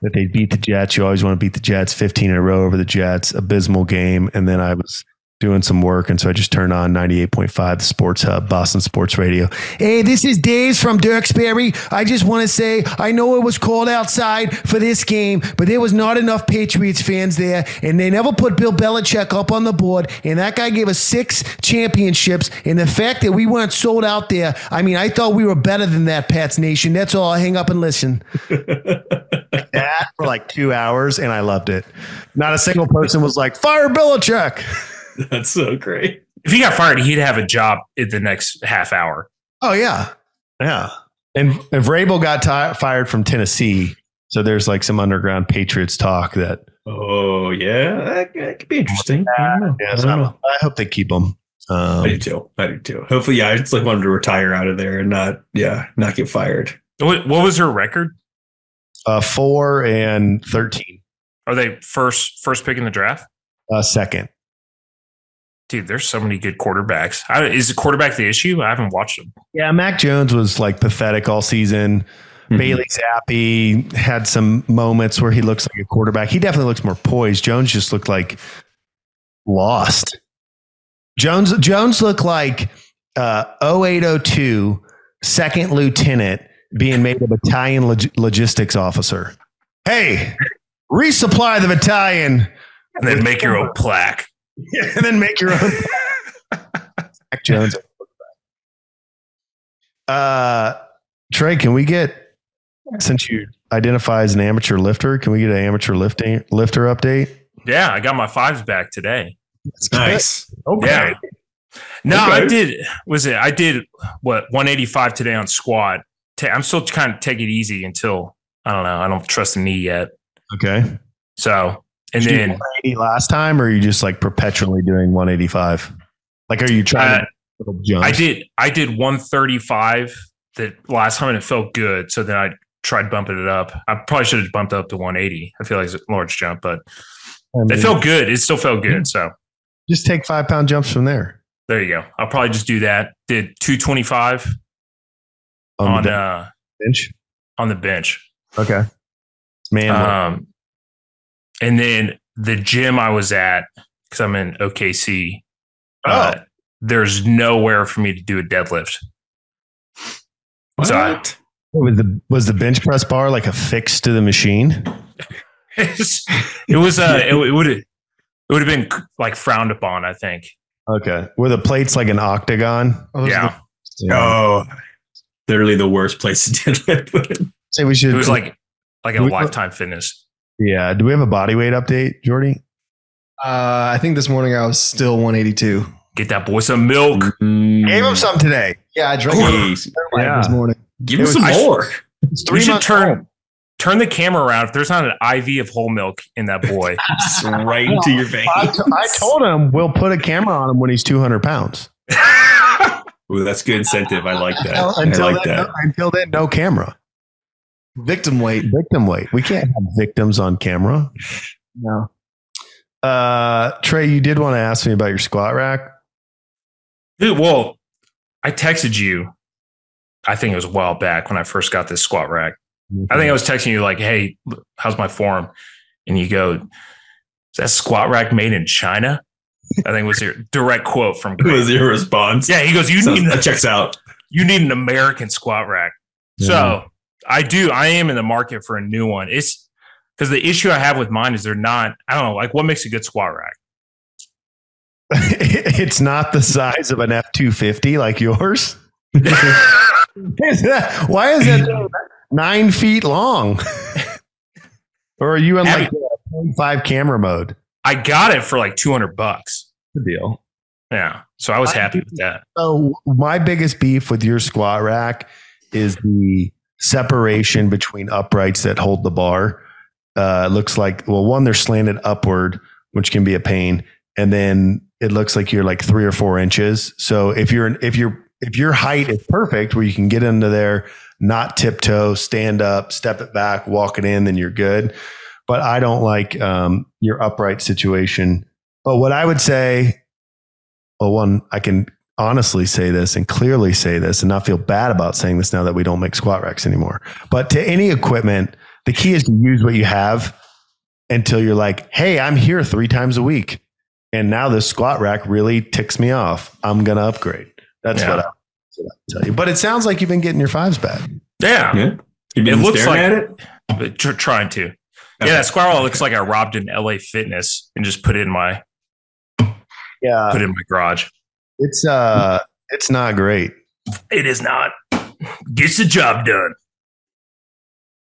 that they'd beat the Jets. You always want to beat the Jets, 15 in a row over the Jets, abysmal game. And then I was doing some work, and so I just turned on 98.5, the Sports Hub, Boston Sports Radio. Hey, this is Dave from Dirksbury. I just want to say, I know it was cold outside for this game, but there was not enough Patriots fans there, and they never put Bill Belichick up on the board, and that guy gave us 6 championships, and the fact that we weren't sold out there, I mean, I thought we were better than that, Pats Nation. That's all. I hang up and listen. That for like 2 hours, and I loved it. Not a single person was like, fire Belichick. That's so great. If he got fired, he'd have a job in the next half hour. Oh, yeah. Yeah. And if Vrabel got fired from Tennessee, so there's like some underground Patriots talk that. Oh, yeah. That could be interesting. I hope they keep him. I do too. Hopefully, I just like wanted to retire out of there and not get fired. What was her record? 4-13. Are they first pick in the draft? Second. Dude, there's so many good quarterbacks. Is the quarterback the issue? I haven't watched him. Yeah, Mac Jones was like pathetic all season. Mm-hmm. Bailey Zappi had some moments where he looks like a quarterback. He definitely looks more poised. Jones just looked like lost. Jones looked like 0802 second lieutenant being made a battalion logistics officer. Hey, resupply the battalion. And then make your own plaque. Yeah, and then make your own. Mac Jones. Trey, can we get, since you identify as an amateur lifter, can we get an amateur lifter update? Yeah, I got my 5s back today. That's nice. Okay. Yeah. No, okay. I did 185 today on squat. I'm still trying to take it easy until, I don't know, I don't trust the knee yet. Okay. So, and did then you do 180 last time, or are you just like perpetually doing 185? Like, are you trying to jump? I did 135 the last time and it felt good. So then I tried bumping it up. I probably should have bumped it up to 180. I feel like it's a large jump, but it felt good. It still felt good. So just take 5-pound jumps from there. There you go. I'll probably just do that. Did 225 on the bench. On the bench. Okay. Man. And then the gym I was at, because I'm in OKC, there's nowhere for me to do a deadlift. What? So was the bench press bar like affixed to the machine? it would have been like frowned upon, I think. Okay. Were the plates like an octagon? Yeah. Oh, literally the worst place to deadlift. Say we should. It was like a Lifetime Fitness. Yeah. Do we have a body weight update, Jordy? I think this morning I was still 182. Get that boy some milk. Gave him some today. Yeah, I drank this morning. Give him some more. We should turn the camera around. If there's not an IV of whole milk in that boy, Just right into your veins. I told him we'll put a camera on him when he's 200 pounds. Ooh, that's good incentive. I like that. Until then, no camera. Victim weight. We can't have victims on camera. No. Trey, you did want to ask me about your squat rack. dude. Well, I texted you. I think it was a while back when I first got this squat rack. I think I was texting you like, "Hey, how's my form?" And you go, "Is that squat rack made in China?" I think was your direct quote from Grant. Was your response? Yeah, he goes, That checks out. You need an American squat rack." So I am in the market for a new one. It's because the issue I have with mine is they're not, I don't know, like what makes a good squat rack? It's not the size of an F-250 like yours. Why is it 9 feet long? Or are you in like 0.5 camera mode? I got it for like $200. Good deal. Yeah. So I was happy with that. So my biggest beef with your squat rack is the separation between uprights that hold the bar. It looks like, well, one, they're slanted upward, which can be a pain. And then it looks like you're like 3 or 4 inches. So if your height is perfect, where you can get into there, not tiptoe, stand up, step it back, walk it in, then you're good. But I don't like your upright situation. But what I would say, well, one, I can honestly say this and clearly say this and not feel bad about saying this now that we don't make squat racks anymore. But to any equipment, the key is to use what you have until you're like, hey, I'm here 3 times a week. And now this squat rack really ticks me off. I'm going to upgrade. That's what I tell you. But it sounds like you've been getting your 5s back. Yeah. You've been staring at it? Trying to. Okay. Yeah, that squat rack looks like I robbed an LA Fitness and just put it in my garage. It's not great. It is not. Gets the job done.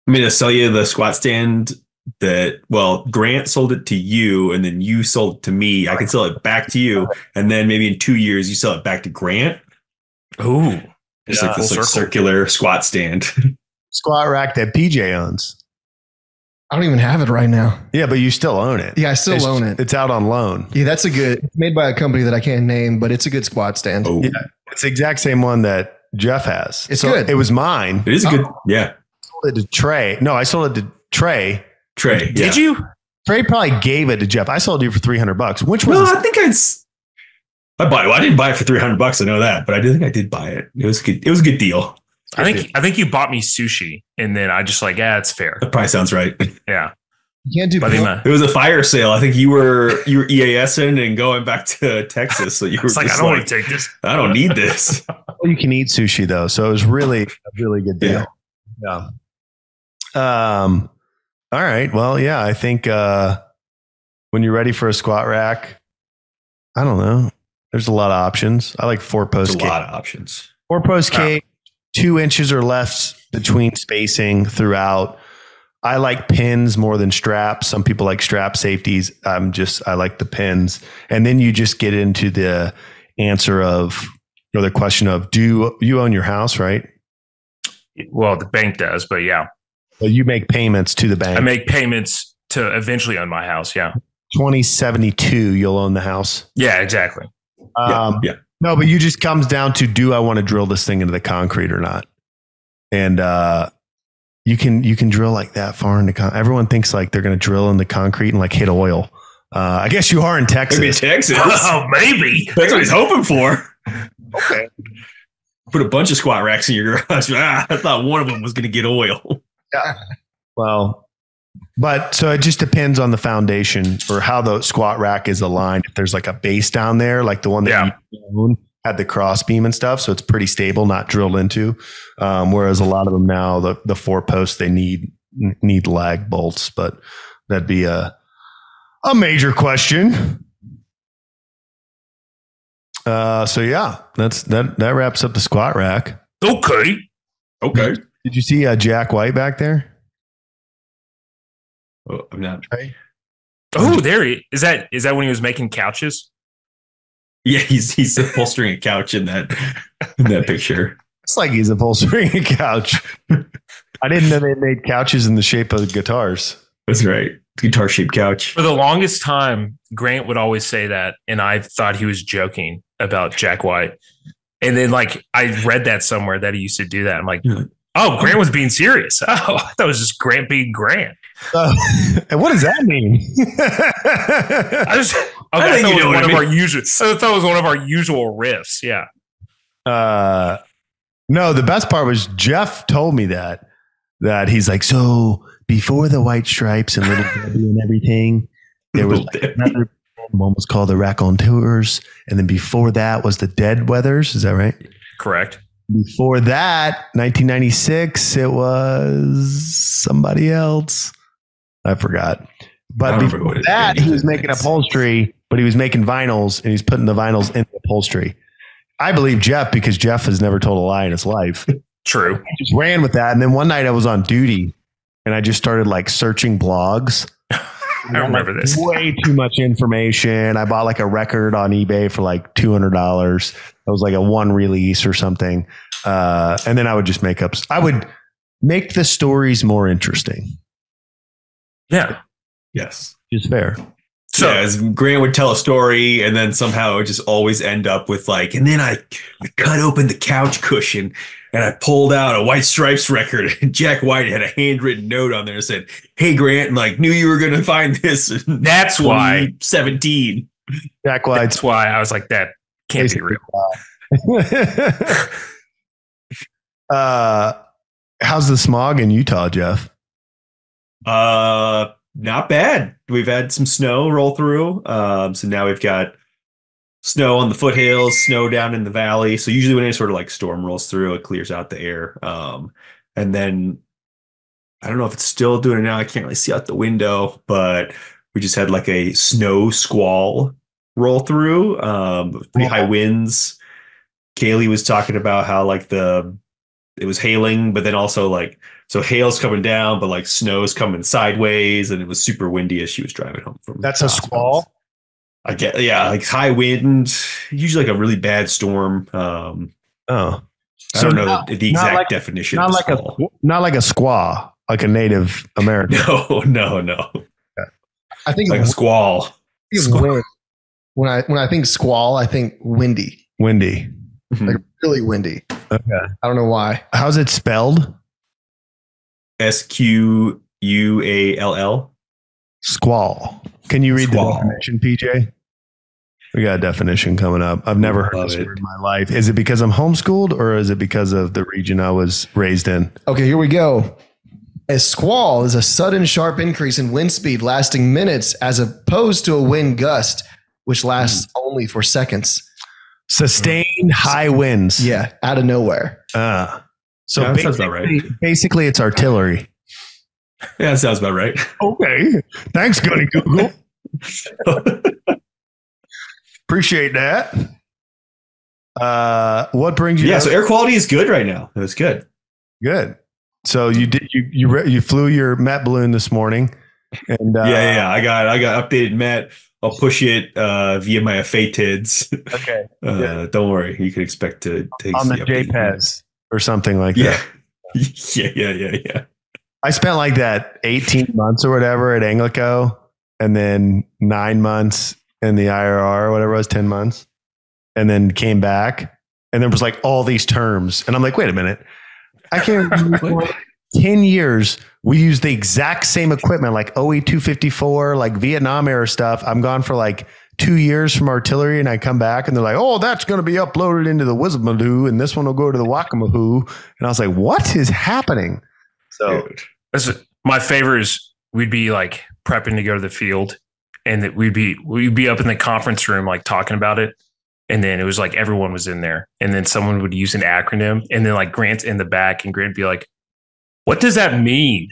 I'm going to sell you the squat stand that, well, Grant sold it to you and then you sold it to me. I can sell it back to you. And then maybe in 2 years, you sell it back to Grant. Ooh. It's like this circular squat stand. Squat rack that PJ owns. I don't even have it right now. Yeah, but you still own it. Yeah, I still own it. It's out on loan. Yeah, it's made by a company that I can't name, but it's a good squat stand. Oh. Yeah, it's the exact same one that Jeff has. It's good. It was mine. It is a good, yeah. I sold it to Trey. No, I sold it to Trey. Did you? Trey probably gave it to Jeff. I sold it for $300. Which was? No, I think I bought it. Well, I didn't buy it for $300. I know that, but I did think I did buy it. It was good. It was a good deal. I think you bought me sushi, and then I just like, it's fair. That probably sounds right. Yeah. You can't do it was a fire sale. I think you were EASing and going back to Texas. So you were like, I don't want to take this. I don't need this. You can eat sushi though, so it was really a really good deal. Yeah. All right. Well, yeah. I think when you're ready for a squat rack, I don't know. There's a lot of options. I like 4-post cage. A lot of options. 4-post cage, 2 inches or less between spacing throughout. I like pins more than straps. Some people like strap safeties. I like the pins. And then you just get into the answer of, the question of, do you own your house, right? Well, the bank does, but yeah. Well, you make payments to the bank. I make payments to eventually own my house. Yeah. 2072, you'll own the house. Yeah, exactly. Yeah. No, but you just comes down to, do I want to drill this thing into the concrete or not? And, you can drill like that far into everyone thinks like they're going to drill in the concrete and like hit oil. I guess you are in Texas. Maybe Texas. Oh, maybe. That's what he's hoping for. Okay. Put a bunch of squat racks in your garage. I thought one of them was going to get oil. Yeah. Well, But so it just depends on the foundation or how the squat rack is aligned. If there's like a base down there, like the one that you own had the cross beam and stuff, so it's pretty stable, not drilled into. Whereas a lot of them now, the 4 posts, they need lag bolts, but that'd be a major question. So yeah, that wraps up the squat rack. Okay. Did you see Jack White back there? Oh, I'm not. Oh, there he is. That when he was making couches? Yeah, he's upholstering a couch in that picture. It's like he's upholstering a couch. I didn't know they made couches in the shape of guitars. That's right. Guitar shaped couch. For the longest time, Grant would always say that, and I thought he was joking about Jack White. And then, like, I read that somewhere that he used to do that. I'm like, oh, Grant was being serious. Oh, that was just Grant being Grant. And what does that mean? I thought it was one of our usual riffs. Yeah. No, the best part was Jeff told me that he's like, so before the White Stripes and Little Debbie and everything, there was like another one was called the Raconteurs, and then before that was the Dead Weathers. Is that right? Correct. Before that, 1996, it was somebody else. I forgot. But before that, he was making upholstery, but he was making vinyls, and he's putting the vinyls in the upholstery. I believe Jeff because Jeff has never told a lie in his life. True. I just ran with that. And then one night I was on duty and I just started like searching blogs. I remember this. Way too much information. I bought like a record on eBay for like $200. It was like a one release or something. And then I would just I would make the stories more interesting. Yeah. Yes. Just fair. So yeah, as Grant would tell a story and then somehow it would just always end up with like, and then I cut open the couch cushion and I pulled out a White Stripes record and Jack White had a handwritten note on there that said, hey Grant, and like knew you were going to find this. That's why 17. Jack White. That's why I was like, that can't be real. How's the smog in Utah, Jeff? Not bad. We've had some snow roll through. So now we've got snow on the foothills, snow down in the valley. So usually when any sort of like storm rolls through, it clears out the air. And then I don't know if it's still doing it now. I can't really see out the window, but we just had like a snow squall roll through. Pretty high winds. Kaylee was talking about how like it was hailing, but then also like, so hail's coming down, but like snow's coming sideways, and it was super windy as she was driving home from. That's a squall. I get, yeah, like high wind, usually like a really bad storm. I don't know the exact definition. Not like a squaw, like a Native American. No. I think like a squall. When I think squall, I think windy. Windy. Like really windy. Okay. I don't know why. How's it spelled? Squall. Squall. Can you read the definition, PJ? We got a definition coming up. I've never heard this word in my life. Is it because I'm homeschooled or is it because of the region I was raised in? Okay, here we go. A squall is a sudden sharp increase in wind speed lasting minutes as opposed to a wind gust, which lasts only for seconds. Sustained high winds. Yeah, out of nowhere. So yeah, that sounds about right. Basically, it's artillery. Yeah, that sounds about right. Okay. Thanks, Gunny Google. Appreciate that. What brings you? Yeah, so air quality is good right now. It was good. Good. So you flew your Met balloon this morning, and yeah. I got updated Met. I'll push it via my FATIDs. Okay. Don't worry, you can expect to take on the JPEGs or something like that. Yeah. I spent like that 18 months or whatever at Anglico, and then 9 months in the IRR or whatever it was, 10 months, and then came back, and there was like all these terms, and I'm like, wait a minute, I can't remember. 10 years we use the exact same equipment, like OE 254, like Vietnam era stuff. I'm gone for like 2 years from artillery, and I come back and they're like, oh, that's going to be uploaded into the Wizamadoo, and this one will go to the Wakamahoo. And I was like, what is happening? So my favorite is we'd be like prepping to go to the field, and that we'd be up in the conference room like talking about it. And then it was like everyone was in there, and then someone would use an acronym, and then like Grant's in the back, and Grant would be like, "What does that mean?"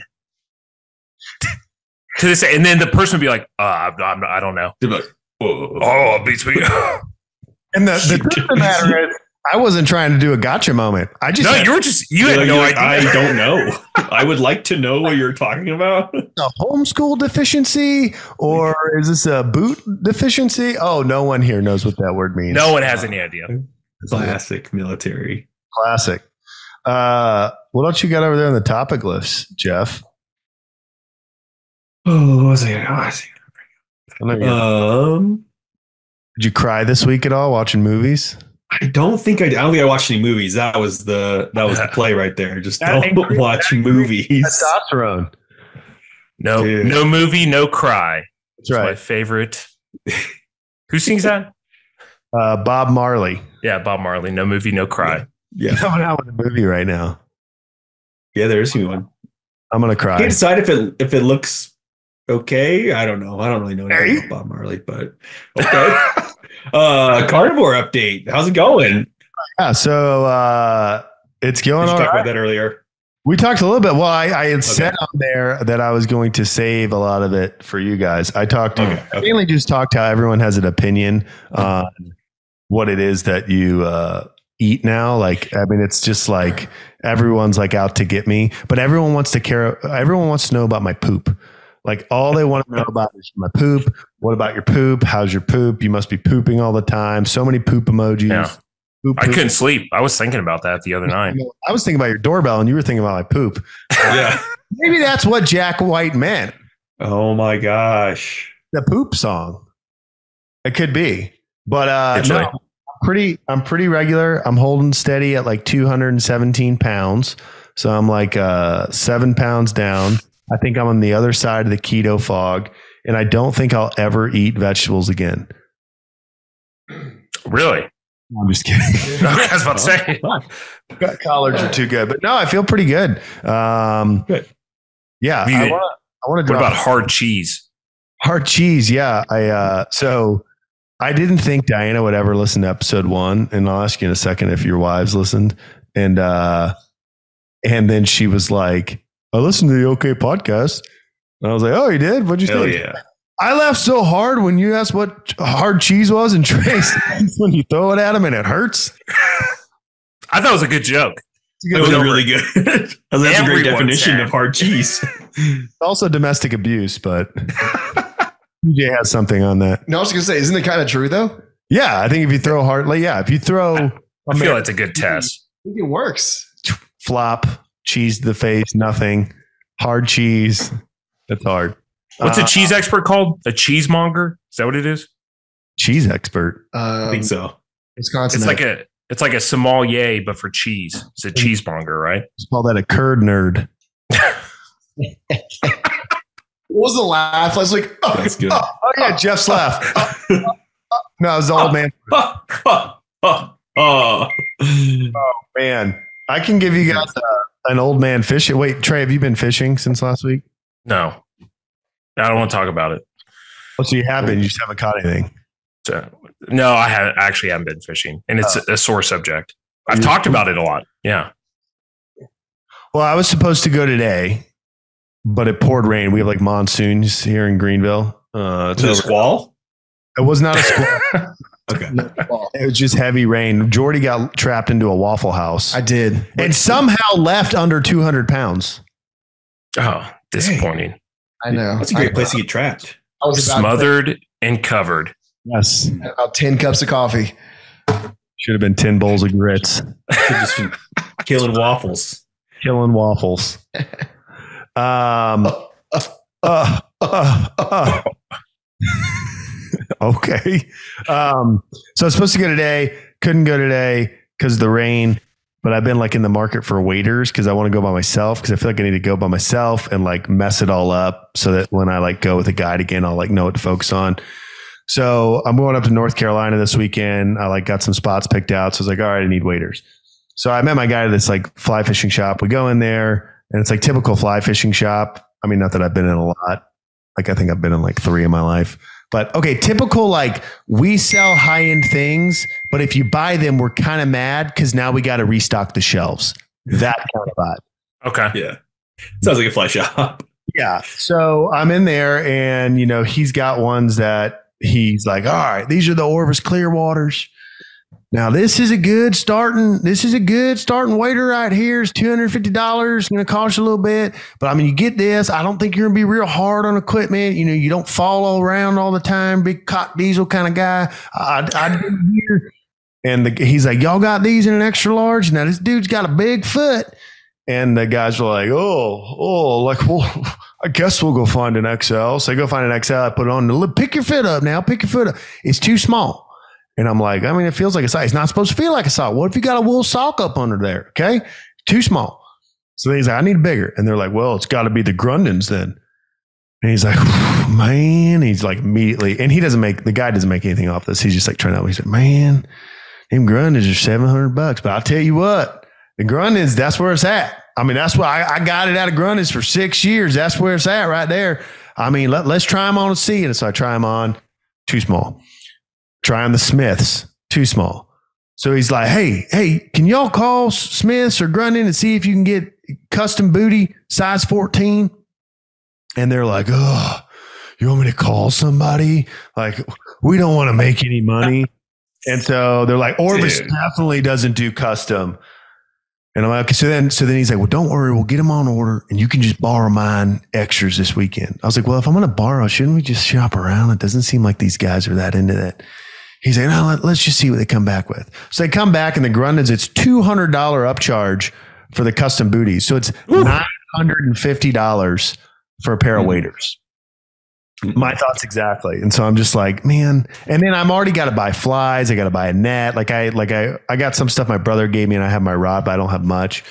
To this, and then the person would be like, I don't know. They'd be like, Oh, beats me. And the truth of the matter is, I wasn't trying to do a gotcha moment. I just you had no idea. I don't know. I would like to know what you're talking about. A homeschool deficiency, or is this a boot deficiency? Oh, no one here knows what that word means. No one has any idea. Classic military. Classic. What else you got over there on the topic list, Jeff? Oh, what was I Did you cry this week at all watching movies? I don't think I watched any movies. That was the play right there. Just don't watch movies. Testosterone. No movie, no cry. That's right. My favorite. Who sings that? Bob Marley. Yeah, Bob Marley. No movie, no cry. Yeah. Coming out with a movie right now. Yeah, there is one. I'm gonna cry. I can't decide if it looks okay. I don't know. I don't really know anything about Bob Marley, but okay. Carnivore update. How's it going? Yeah, so it's going on. Talk about that earlier. We talked a little bit. Well, I had said on there that I was going to save a lot of it for you guys. I mainly just talked how everyone has an opinion on what it is that you eat now. Like, I mean, it's just like everyone's like out to get me, but everyone wants to know about my poop. Like, all they want to know about is my poop. What about your poop? How's your poop? You must be pooping all the time. So many poop emojis. Yeah. Poop. I couldn't sleep. I was thinking about that the other night. I was thinking about your doorbell, and you were thinking about my poop. Yeah. Maybe that's what Jack White meant. Oh my gosh. The poop song. It could be. But no, I'm pretty regular. I'm holding steady at like 217 pounds. So I'm like 7 pounds down. I think I'm on the other side of the keto fog, and I don't think I'll ever eat vegetables again. Really? I'm just kidding. I was about to say. Collards are too good, but no, I feel pretty good. Good. Yeah. I want to. What about hard cheese? Hard cheese. Yeah. So I didn't think Diana would ever listen to episode 1, and I'll ask you in a second if your wives listened. And then she was like, I listened to the OK podcast. And I was like, oh, you did? What'd you think? Yeah. I laughed so hard when you asked what hard cheese was, and Trace, when you throw it at him and it hurts. I thought it was a good joke. It was really good. That's a great definition of hard cheese. Also domestic abuse, but PJ has something on that. No, I was going to say, isn't it kind of true though? Yeah, I think if you throw hard, like, yeah, if you throw, I feel that's a good test. I think it works. Flop, cheese to the face, nothing. Hard cheese. That's hard. What's a cheese expert called? A cheesemonger? Is that what it is? Cheese expert. I think so. Wisconsin. It's like a sommelier, but for cheese. It's a cheesemonger, right? Let's call that a curd nerd. What was the laugh? I was like, oh, that's good. Oh yeah, Jeff's laugh. No, it was the old man. Oh man. I can give you guys an old man fishing. Wait, Trey, have you been fishing since last week? No. I don't want to talk about it. Oh, so you have been. You just haven't caught anything. No, I actually haven't been fishing, and it's a sore subject. I've talked about it a lot. Yeah. Well, I was supposed to go today, but it poured rain. We have like monsoons here in Greenville. Was it a squall? It was not a squall. Okay. It was just heavy rain. Jordy got trapped into a Waffle House. I did. And somehow left under 200 pounds. Oh, disappointing. Dang. I know. That's a great place to get trapped. I was smothered and covered. Yes. About 10 cups of coffee. Should have been 10 bowls of grits. Just killing waffles. Killing waffles. Okay. So I was supposed to go today. Couldn't go today because of the rain. But I've been like in the market for waders because I want to go by myself because I feel like I need to go by myself and like mess it all up so that when I like go with a guide again, I'll like know what to focus on. So I'm going up to North Carolina this weekend. I like got some spots picked out. So I was like, all right, I need waders. So I met my guy at this like fly fishing shop. We go in there and it's like typical fly fishing shop. I mean, not that I've been in a lot. Like I think I've been in like 3 in my life. But okay, typical, like we sell high-end things, but if you buy them, we're kind of mad because now we got to restock the shelves. That kind of vibe. Okay. Yeah. Sounds like a fly shop. Yeah. So I'm in there and, he's got ones that he's like, all right, these are the Orvis Clearwaters. Now this is a good starting waiter right here. It's $250. It's going to cost you a little bit, but I mean, you get this. I don't think you're going to be real hard on equipment. You don't fall all around all the time. Big cock diesel kind of guy. I do here. And he's like, y'all got these in an extra large. Now this dude's got a big foot. And the guys were like, well, I guess we'll go find an XL. So I go find an XL. I put it on. Pick your foot up now. Pick your foot up. It's too small. And I'm like, I mean, it feels like a sock. It's not supposed to feel like a sock. What if you got a wool sock up under there? Okay. Too small. So he's like, I need bigger. And they're like, well, it's got to be the Grundens then. And he's like, man, he's like immediately, and the guy doesn't make anything off this. He's just like trying to, he's like, man, them Grundens are $700. But I'll tell you what, the Grundens, that's where it's at. I mean, that's why I got it out of Grundens for 6 years. That's where it's at right there. I mean, let's try them on and see. And so I try them on, too small. Try on the Smiths, too small. So he's like, hey, can y'all call Smiths or Grunden and see if you can get custom booty size 14? And they're like, oh, you want me to call somebody? Like, we don't want to make any money. And so they're like, Orvis definitely doesn't do custom. And I'm like, okay, so then he's like, well, don't worry, we'll get them on order and you can just borrow mine extras this weekend. I was like, well, if I'm going to borrow, shouldn't we just shop around? It doesn't seem like these guys are that into that. He's like, no, let's just see what they come back with. So they come back and the Grundens, it's $200 upcharge for the custom booties. So it's $950 for a pair of waders. My thoughts exactly. And so I'm just like, man, and then I'm already got to buy flies. I got to buy a net. I got some stuff my brother gave me and I have my rod, but I don't have much.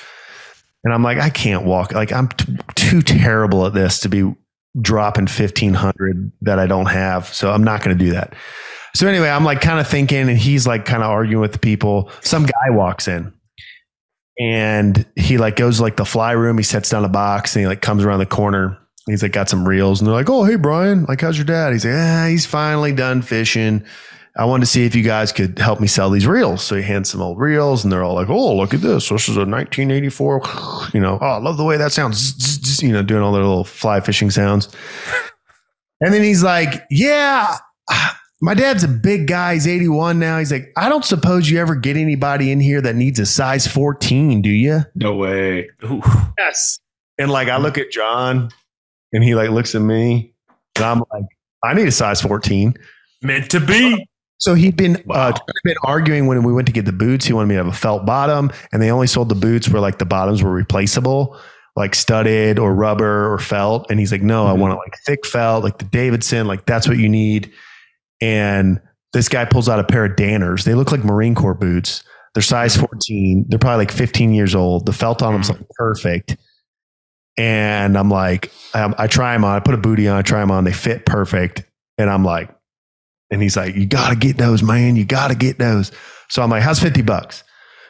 And I'm like, I can't walk. Like I'm too terrible at this to be dropping 1,500 that I don't have. So I'm not going to do that. So anyway, I'm like kind of thinking, and he's like kind of arguing with the people. Some guy walks in and he like goes to like the fly room. He sets down a box and he like comes around the corner. He's like got some reels and they're like, oh, hey, Brian, like, how's your dad? He's like, he's finally done fishing. I wanted to see if you guys could help me sell these reels. So he hands some old reels and they're all like, oh, look at this. This is a 1984, oh, I love the way that sounds, doing all their little fly fishing sounds. And then he's like, yeah, my dad's a big guy. He's 81 now. He's like, I don't suppose you ever get anybody in here that needs a size 14, do you? No way. Ooh. Yes. And like, I look at John and he like looks at me and I'm like, I need a size 14. Meant to be. So he'd been arguing when we went to get the boots. He wanted me to have a felt bottom and they only sold the boots where like the bottoms were replaceable, like studded or rubber or felt. And he's like, no, I want it like thick felt, like the Davidson, like that's what you need. And this guy pulls out a pair of Danners. They look like Marine Corps boots. They're size 14. They're probably like 15 years old. The felt on them's like perfect. And I'm like, I try them on. I put a booty on. I try them on. They fit perfect. And I'm like, and he's like, you got to get those, man. You got to get those. So I'm like, how's $50?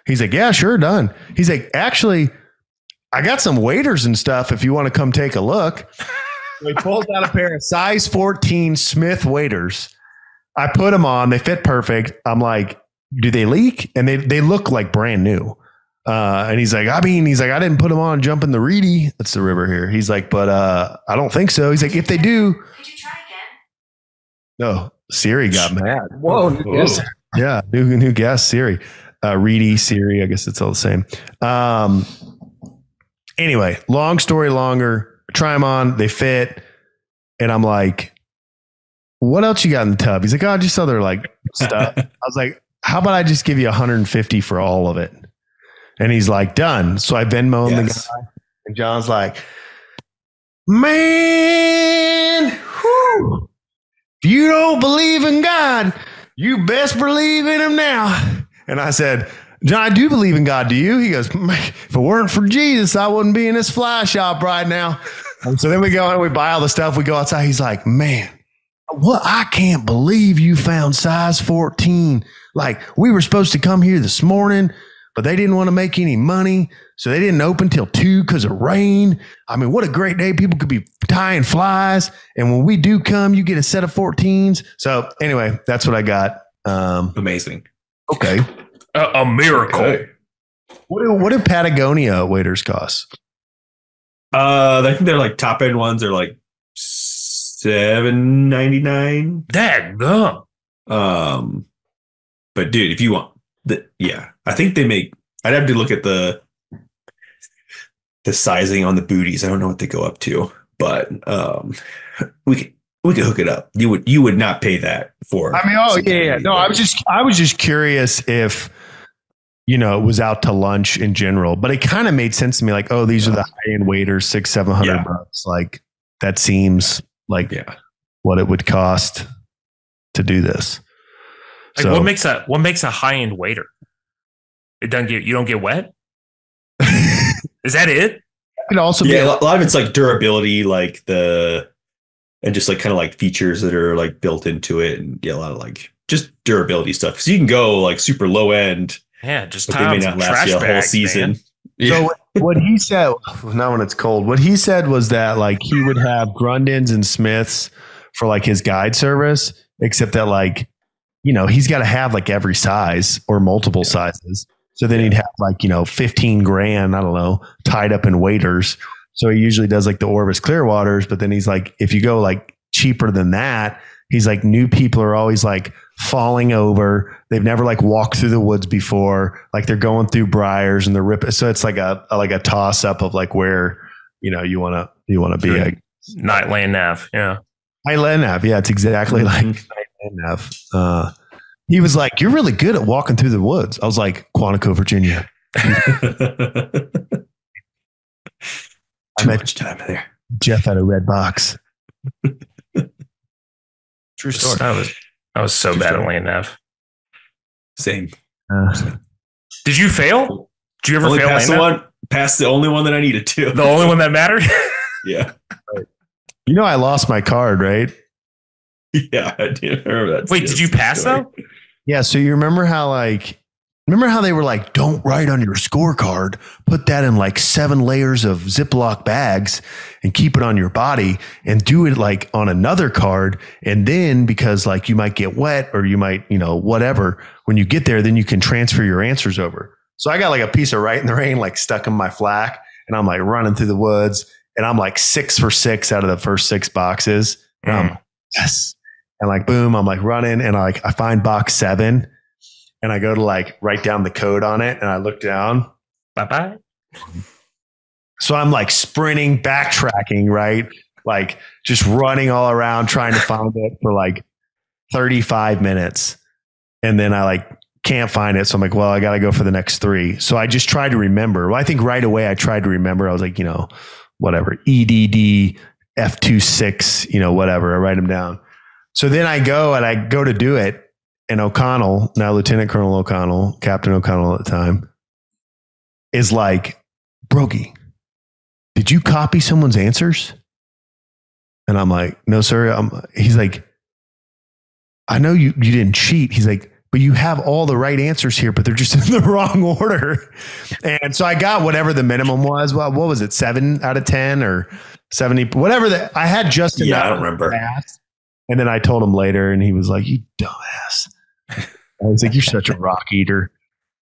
He's like, yeah, sure, done. He's like, actually, I got some waders and stuff if you want to come take a look. So he pulls out a pair of size 14 Smith waders. I put them on. They fit perfect. I'm like, do they leak? And they look like brand new. And he's like, I didn't put them on jumping the Reedy. That's the river here. He's like, but I don't think so. He's like, if they do. Could you try again? No, Siri got mad. Whoa, new guest. Yeah, new guest, Siri. Reedy, Siri, I guess it's all the same. Anyway, long story longer. Try them on. They fit. And I'm like, what else you got in the tub? He's like, oh, just other like stuff. I was like, how about I just give you 150 for all of it? And he's like, done. So I Venmo'd the guy. And John's like, man, whew, if you don't believe in God, you best believe in him now. And I said, John, I do believe in God. Do you? He goes, if it weren't for Jesus, I wouldn't be in this fly shop right now. And so then we go and we buy all the stuff. We go outside. He's like, man, what? I can't believe you found size 14. Like, we were supposed to come here this morning, but they didn't want to make any money. So they didn't open till 2 because of rain. I mean, what a great day. People could be tying flies. And when we do come, you get a set of 14s. So anyway, that's what I got. Amazing. Okay. A miracle. Okay. What do Patagonia waders cost? I think they're like top end ones are like $7.99. Daggum. But dude, if you want I think they make. I'd have to look at the sizing on the booties. I don't know what they go up to, but we could hook it up. You would not pay that for. I mean, yeah. No, I was just curious if it was out to lunch in general, but it kind of made sense to me. Like, oh, these are the high end waders, $600-700 bucks. Like that seems like what it would cost to do this. Like so, what makes a high end wader? You don't get wet. Is that it? It could also be a lot of it's like durability, like and just like kind of like features that are like built into it, and a lot of like just durability stuff. Because you can go like super low end, just but they may not last you a whole season. So what he said, not when it's cold. What he said was that like he would have Grundens and Smiths for like his guide service, except that like he's got to have like every size or multiple sizes. So then he'd have like, $15,000, I don't know, tied up in waders. So he usually does like the Orvis Clearwaters, but then he's like, if you go like cheaper than that, he's like, new people are always like falling over. They've never like walked through the woods before. Like they're going through briars and they're ripping. So it's like a toss up of like where, you want to be. Like, Night land nav. Yeah. Night land nav. Yeah. It's exactly like Night land nav. He was like, "You're really good at walking through the woods." I was like, "Quantico, Virginia." Too much time there. Jeff had a red box. True story. I was so bad at land nav. Same. Did you fail? Did you ever fail land nav? Passed the only one that I needed to. The only one that mattered? Yeah. Right. I lost my card, right? Yeah, I did remember that. Wait, did you pass though? Yeah. So you remember how they were like, don't write on your scorecard, put that in like 7 layers of Ziploc bags and keep it on your body and do it like on another card. And then because like you might get wet or you might, whatever, when you get there, then you can transfer your answers over. So I got like a piece of Right in the Rain, like stuck in my flak, and I'm like running through the woods and I'm like 6 for 6 out of the first 6 boxes. And I'm like, yes. And like, boom, I'm like running and I find box 7 and I go to like write down the code on it. And I look down. Bye-bye. So I'm like sprinting, backtracking, right? Like just running all around trying to find it for like 35 minutes. And then I like can't find it. So I'm like, well, I got to go for the next 3. So I just tried to remember. Well, I think right away I tried to remember. I was like, whatever, EDD, F26, whatever. I write them down. So then I go to do it. And O'Connell, now Lieutenant Colonel O'Connell, Captain O'Connell at the time, is like, Broggi, did you copy someone's answers? And I'm like, no, sir. He's like, I know you didn't cheat. He's like, but you have all the right answers here, but they're just in the wrong order. And so I got whatever the minimum was. Well, what was it? 7 out of 10 or 70, whatever I had just enough. Yeah, I don't remember. And then I told him later and he was like, you dumbass. I was like, you're such a rock eater.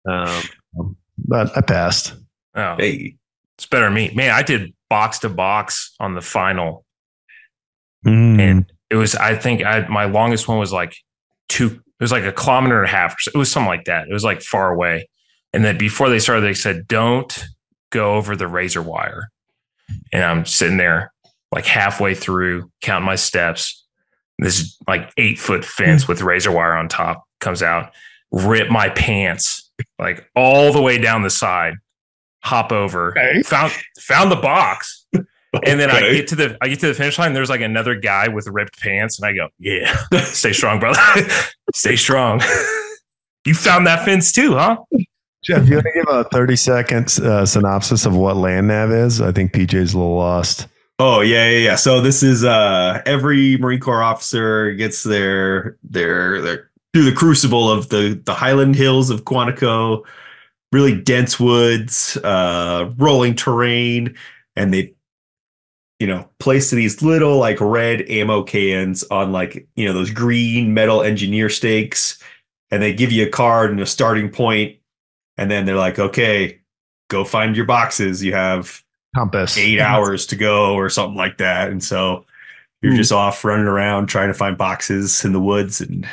But I passed. Oh, hey, it's better than me. Man, I did box to box on the final. And it was, I think my longest one was like 2. It was like 1.5 kilometers. It was something like that. It was like far away. And then before they started, they said, don't go over the razor wire. And I'm sitting there like halfway through counting my steps. This like 8-foot fence with razor wire on top comes out, rip my pants like all the way down the side, hop over, found the box. And then I get to the finish line. There's like another guy with ripped pants. And I go, yeah, stay strong, brother. Stay strong. You found that fence too, huh? Jeff, you want to give a 30-second synopsis of what land nav is? I think PJ's a little lost. Oh, yeah. So this is every Marine Corps officer gets their through the crucible of the Highland Hills of Quantico, really dense woods, rolling terrain, and they, place these little like red ammo cans on like, those green metal engineer stakes, and they give you a card and a starting point, and then they're like, okay, go find your boxes. You have compass 8 hours to go or something like that. And so you're just off running around trying to find boxes in the woods, and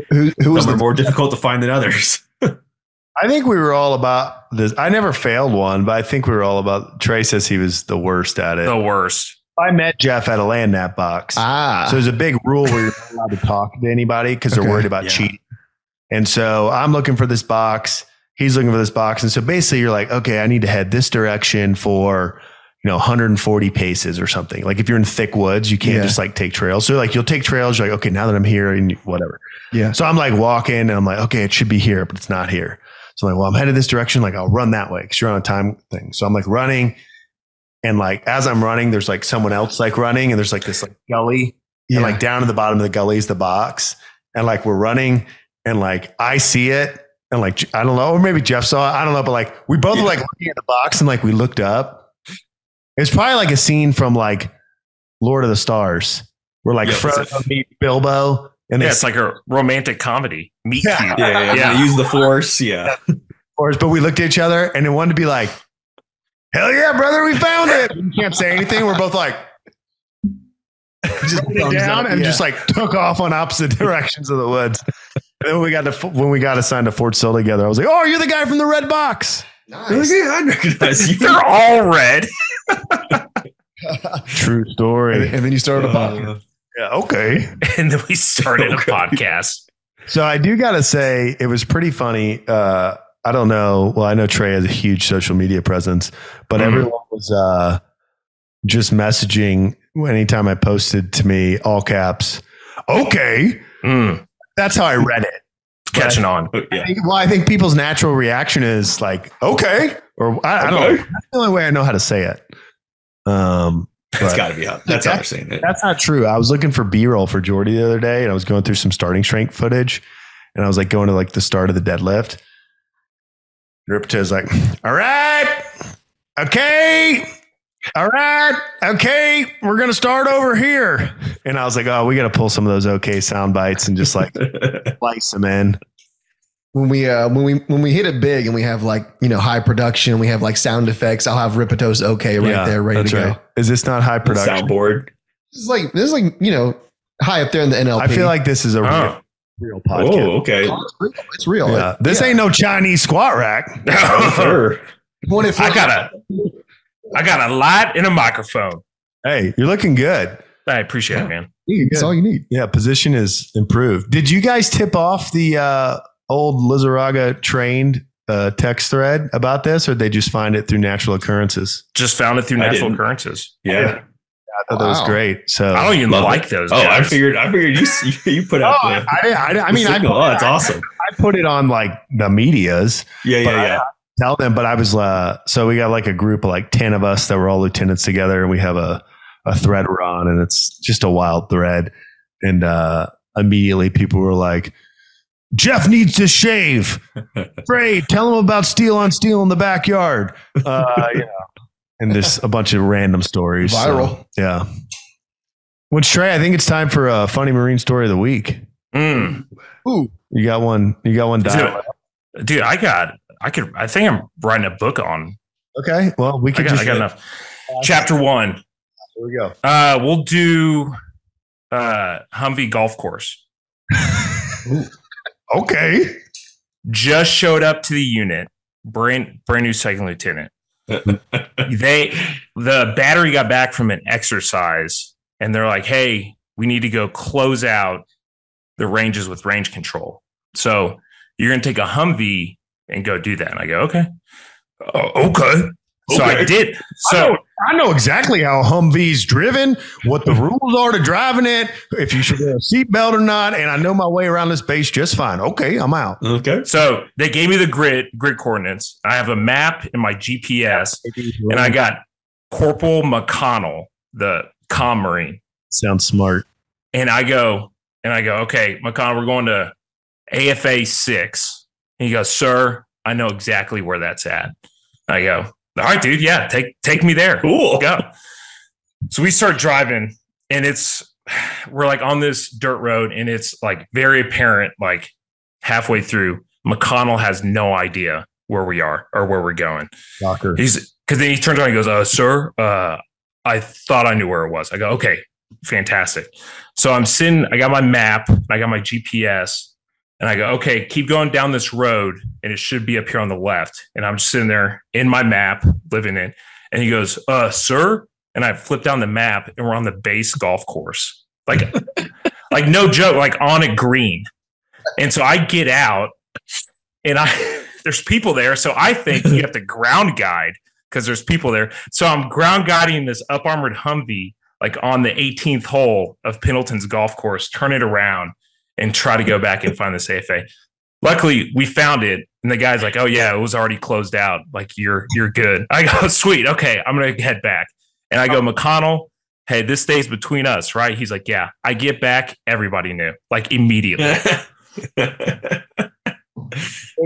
Who was some are the more difficult to find than others. I think we were all about this. I never failed one, but I think we were all about. Trey says he was the worst at it. The worst. I met Jeff at a land nap box. Ah. So there's a big rule where you're not allowed to talk to anybody because they're worried about cheating. And so I'm looking for this box. He's looking for this box. And so basically you're like, okay, I need to head this direction for, 140 paces or something. Like if you're in thick woods, you can't just like take trails. So like you'll take trails. You're like, okay, now that I'm here and whatever. Yeah. So I'm like walking and I'm like, okay, it should be here, but it's not here. So I'm like, well, I'm headed this direction. Like I'll run that way because you're on a time thing. So I'm like running. And like, as I'm running, there's like someone else like running and there's like this like gully and like down to the bottom of the gully is the box. And like, we're running and like, I see it and like, I don't know, or maybe Jeff saw it. I don't know. But like, we both were like looking at the box and like, we looked up. It's probably like a scene from like Lord of the Stars where like Frodo meets Bilbo. And it's like a romantic comedy. Meet cute. Yeah. Use the Force. Yeah. But we looked at each other and it wanted to be like, hell yeah, brother, we found it. We can't say anything. We're both like, just down and just like took off on opposite directions of the woods. And then when we got assigned to Fort Sill together, I was like, oh, you're the guy from the red box. Nice. Yeah, I recognize you. They're all red. True story. And then you started a podcast. Yeah, okay. And then we started a podcast. So I do got to say, it was pretty funny. I don't know. Well, I know Trey has a huge social media presence, but everyone was just messaging anytime I posted to me, all caps, okay. That's how I read it. Catching on. I think people's natural reaction is like, okay. Or I don't know. That's the only way I know how to say it. It's got to be how they're saying it. That's not true. I was looking for B-roll for Jordy the other day and I was going through some starting strength footage and I was like going to like the start of the deadlift. Ripta's like, all right. Okay. All right. Okay. We're going to start over here. And I was like, oh, we got to pull some of those okay sound bites and just like slice them in. When we hit it big and we have like, high production, we have like sound effects. I'll have Ripato's okay there, ready to go. Is this not high production? Soundboard. This is like, high up there in the NLP. I feel like this is a real podcast. Oh, okay. It's real. Yeah. This ain't no Chinese squat rack. Sure. I got a light and a microphone. Hey, you're looking good. I appreciate it, man. That's all you need. Yeah, position is improved. Did you guys tip off the old Lizaraga trained text thread about this, or did they just find it through natural occurrences? Just found it through natural occurrences. Yeah. I thought that was great. So I don't even like those. Oh, guys. I figured you put out it's awesome. I put it on like the medias. Yeah. Tell them, but I was so we got like a group of like 10 of us that were all lieutenants together, and we have a thread we're on, and it's just a wild thread. And immediately people were like, Jeff needs to shave. Great, tell him about steel on steel in the backyard. And there's a bunch of random stories. Viral. So, yeah. Which, Trey, I think it's time for a funny marine story of the week. Ooh. You got one down. Dude, I think I'm writing a book on. Okay. Well, I got enough. Chapter 1. Here we go. We'll do Humvee golf course. Okay. Just showed up to the unit. Brand new second lieutenant. The battery got back from an exercise and they're like, hey, we need to go close out the ranges with range control. So you're going to take a Humvee and go do that. And I go, okay. Okay. So I did. So I know exactly how Humvee's driven, what the rules are to driving it, if you should wear a seatbelt or not. And I know my way around this base just fine. Okay, I'm out. Okay. So they gave me the grid coordinates. I have a map in my GPS, and I got Corporal McConnell, the comm Marine. Sounds smart. And I go, okay, McConnell, we're going to AFA 6. And he goes, sir, I know exactly where that's at. I go, all right, dude. Yeah. Take me there. Cool. Go. So we start driving and we're like on this dirt road and it's like very apparent, like halfway through, McConnell has no idea where we are or where we're going. Shocker. Because then he turns around and goes, sir, I thought I knew where it was. I go, okay, fantastic. So I'm sitting, I got my map, I got my GPS, and I go, okay, keep going down this road, and it should be up here on the left. And I'm just sitting there in my map, living in. And he goes, sir? And I flip down the map, and we're on the base golf course. Like no joke, like on a green. And so I get out, and there's people there. So I think you have to ground guide because there's people there. So I'm ground guiding this up armored Humvee, like on the 18th hole of Pendleton's golf course, turn it around and try to go back and find this AFA. Luckily, we found it. And the guy's like, oh, yeah, it was already closed out. Like, you're good. I go, sweet. Okay, I'm going to head back. And I go, McConnell, hey, this stays between us, right? He's like, yeah. I get back. Everybody knew, like, immediately.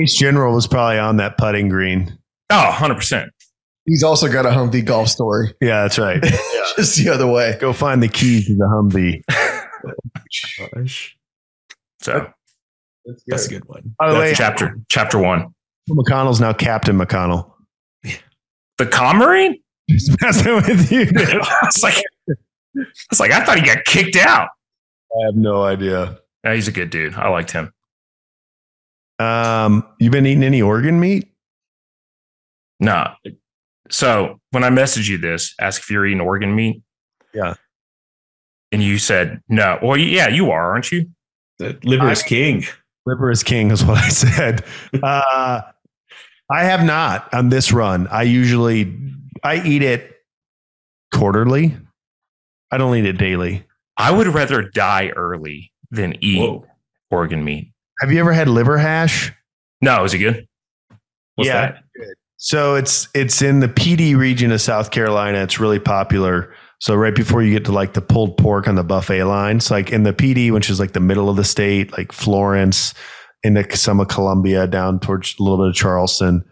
Ace General was probably on that putting green. Oh, 100%. He's also got a Humvee golf story. Yeah, that's right. Just the other way. Go find the keys to the Humvee. So that's a good one. By the way, chapter 1. McConnell's now Captain McConnell. The Commarine? He's messing with you. I was like, I thought he got kicked out. I have no idea. Yeah, he's a good dude. I liked him. You been eating any organ meat? No. So when I messaged you this, ask if you're eating organ meat. Yeah. And you said no. Well, yeah, you are, aren't you? The liver is king. Liver is king is what I said. I have not on this run. I eat it quarterly. I don't eat it daily. I would rather die early than eat organ meat. Have you ever had liver hash? No, is it good? What's that? Good. So it's in the PD region of South Carolina. It's really popular. So right before you get to like the pulled pork on the buffet lines, like in the PD, which is like the middle of the state, like Florence, into some of Columbia, down towards a little bit of Charleston,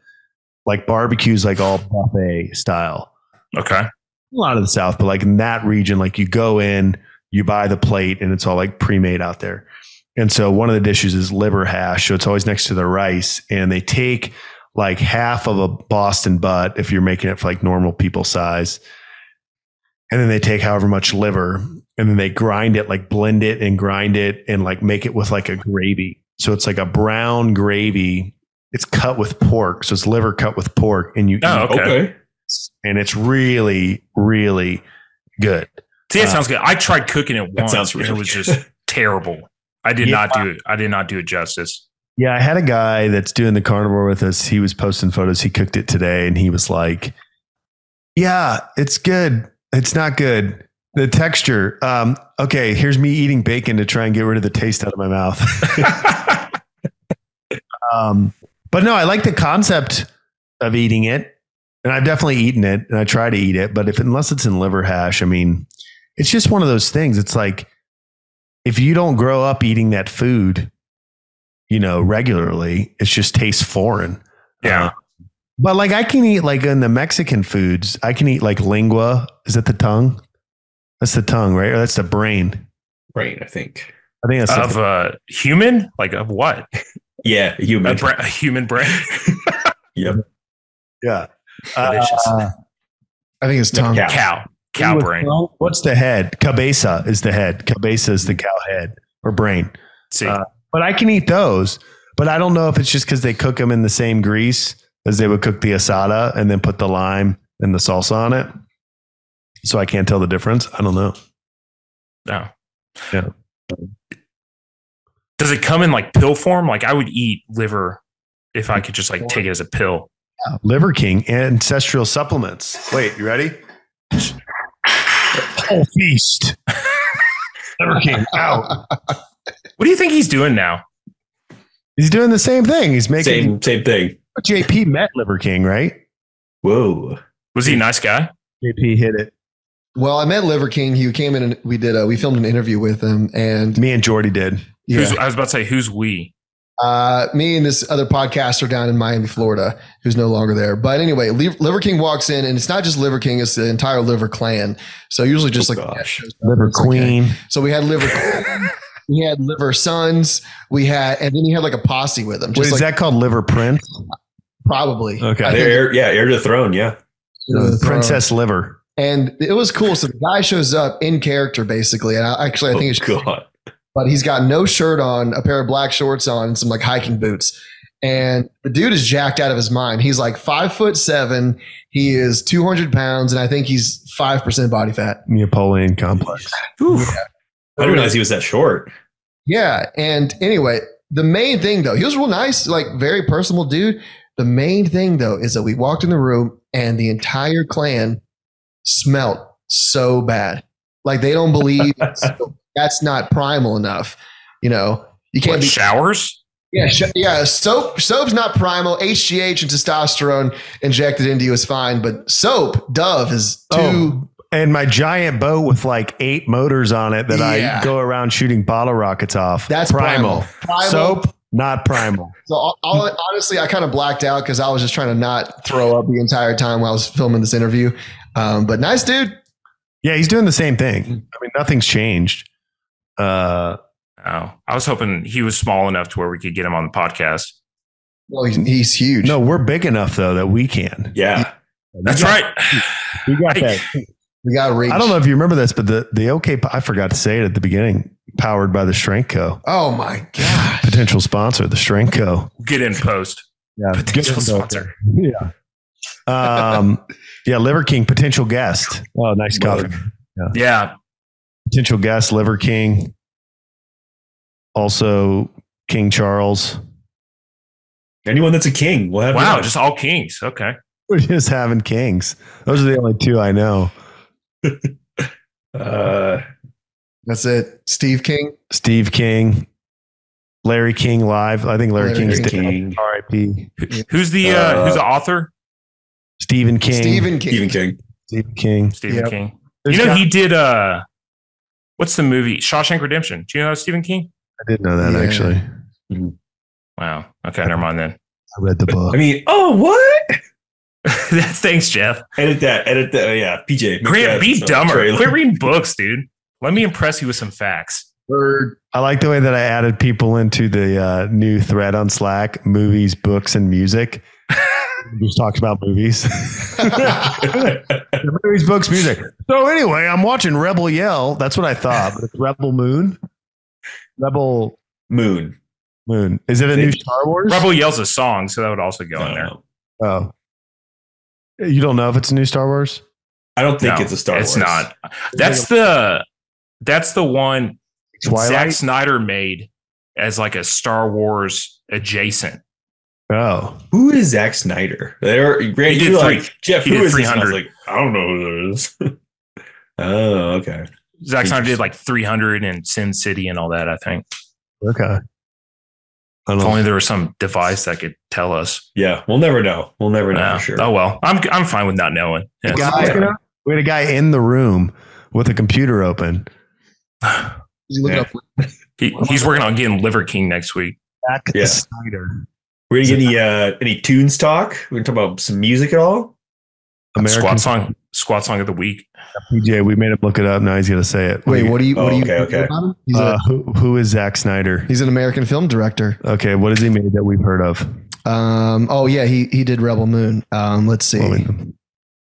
like barbecues, like all buffet style. Okay. A lot of the South, but like in that region, like you go in, you buy the plate, and it's all like pre-made out there. And so one of the dishes is liver hash. So it's always next to the rice, and they take like half of a Boston butt if you're making it for like normal people size. And then they take however much liver, and then they grind it, like blend it and grind it and like make it with like a gravy. So it's like a brown gravy. It's cut with pork. So it's liver cut with pork, and you eat Okay. and it's really, really good. See, that sounds good. I tried cooking it once. sounds really and it was good. just terrible. I did not do it justice. Yeah, I had a guy that's doing the carnivore with us. He was posting photos. He cooked it today, and he was like, yeah, it's good. It's not good. The texture. Okay, here's me eating bacon to try and get rid of the taste out of my mouth. But no, I like the concept of eating it. And I've definitely eaten it, and I try to eat it. But unless it's in liver hash, I mean, it's just one of those things. It's like, if you don't grow up eating that food, regularly, it just tastes foreign. Yeah. But like I can eat like in the Mexican foods, I can eat like lingua. Is that the tongue? That's the tongue, right? Or that's the brain. Brain, I think. I think that's Of human? Like of what? Yeah, human. A human brain? Yep. Yeah. Delicious. I think it's tongue. Cow brain. What's the head? Cabeza is the head. Cabeza is the cow head or brain. See, but I can eat those. But I don't know if it's just because they cook them in the same grease as they would cook the asada and then put the lime and the salsa on it. So I can't tell the difference. I don't know. no. Yeah. Does it come in like pill form? Like I would eat liver if I could just like take it as a pill. Liver King ancestral supplements. Wait, you ready? Whole feast. Liver King out. What do you think he's doing now? He's doing the same thing. He's making Same thing. JP met Liver King, right? Whoa. Was he a nice guy? JP hit it. Well, I met Liver King. He came in and we filmed an interview with him, and Me and Jordy did. yeah, I was about to say, who's we? Me and this other podcaster down in Miami, Florida, who's no longer there. But anyway, Liver King walks in, and it's not just Liver King; it's the entire Liver clan. So usually just Liver Queen. Okay. So we had Liver Queen, we had Liver Sons, and then he had like a posse with him. Wait, is that called Liver Prince? Probably. Okay. Heir to the throne. Yeah. Princess Liver. And it was cool. So the guy shows up in character, basically. And I think it's God. But he's got no shirt on, a pair of black shorts on, and some like hiking boots. And the dude is jacked out of his mind. He's like 5'7". He is 200 pounds, and I think he's 5% body fat. Napoleon complex. Yeah. I didn't realize he was that short. Yeah. And anyway, the main thing though, he was real nice, like very personable dude. The main thing though is that we walked in the room and the entire clan smelled so bad. Like they don't believe that's not primal enough. You know, you can't be showers. Yeah. Soap's not primal. HGH and testosterone injected into you is fine, but soap, Dove is too. Oh, and my giant boat with like 8 motors on it that I go around shooting bottle rockets off. That's primal. Soap, not primal. So honestly, I kind of blacked out because I was just trying to not throw up the entire time while I was filming this interview. But nice dude. Yeah, he's doing the same thing. I mean, nothing's changed. I was hoping he was small enough to where we could get him on the podcast. Well, he's huge. No, we're big enough though that we can. Yeah, that's right. We got that. We got reach. I don't know if you remember this, but the OK, I forgot to say it at the beginning. Powered by the Strength Co. Oh my god! Potential sponsor, the Strength Co. Get in post. Yeah, potential sponsor. Yeah. Yeah, Liver King, potential guest. Oh, nice coffee. Yeah. Potential guest, Liver King. Also, King Charles. Anyone that's a king. Wow, just all kings. Okay. We're just having kings. Those are the only 2 I know. That's it. Steve King. Larry King live. I think Larry King's King. R.I.P. Who's the author? Stephen King. Stephen King. Stephen King. You know, he did what's the movie? Shawshank Redemption. Do you know Stephen King? I didn't know that actually. Wow. Okay, never mind then. I read the book. I mean, what? Thanks, Jeff. Edit that. Yeah, PJ. Grant, be dumber. Quit reading books, dude. Let me impress you with some facts. I like the way that I added people into the new thread on Slack, movies, books, and music. Just talks about movies. Movies, books, music. So anyway, I'm watching Rebel Yell. That's what I thought, but it's Rebel Moon. Rebel Moon. Is it a new Star Wars? Rebel Yell's a song, so that would also go in there. Oh. You don't know if it's a new Star Wars? I don't think it's a Star Wars. It's not. That's the one Zack Snyder made as like a Star Wars adjacent. Oh. Who is Zack Snyder? Grant, he did like, Jeff, who is 300. this? I was like, I don't know who it is. Oh, okay. Zack Snyder did like 300 and Sin City and all that, I think. Okay. If only there was some device that could tell us. Yeah, we'll never know. We'll never know for sure. Oh well, I'm fine with not knowing. We had a guy in the room with a computer open. He's working on getting Liver King next week. Snyder. We're gonna get any tunes talk. We're gonna talk about some music at all. Squat song of the week. PJ, we made him look it up. Now he's gonna say it. Wait, what do you? Okay. Who is Zack Snyder? He's an American film director. Okay, what has he made that we've heard of? He did Rebel Moon. Let's see. State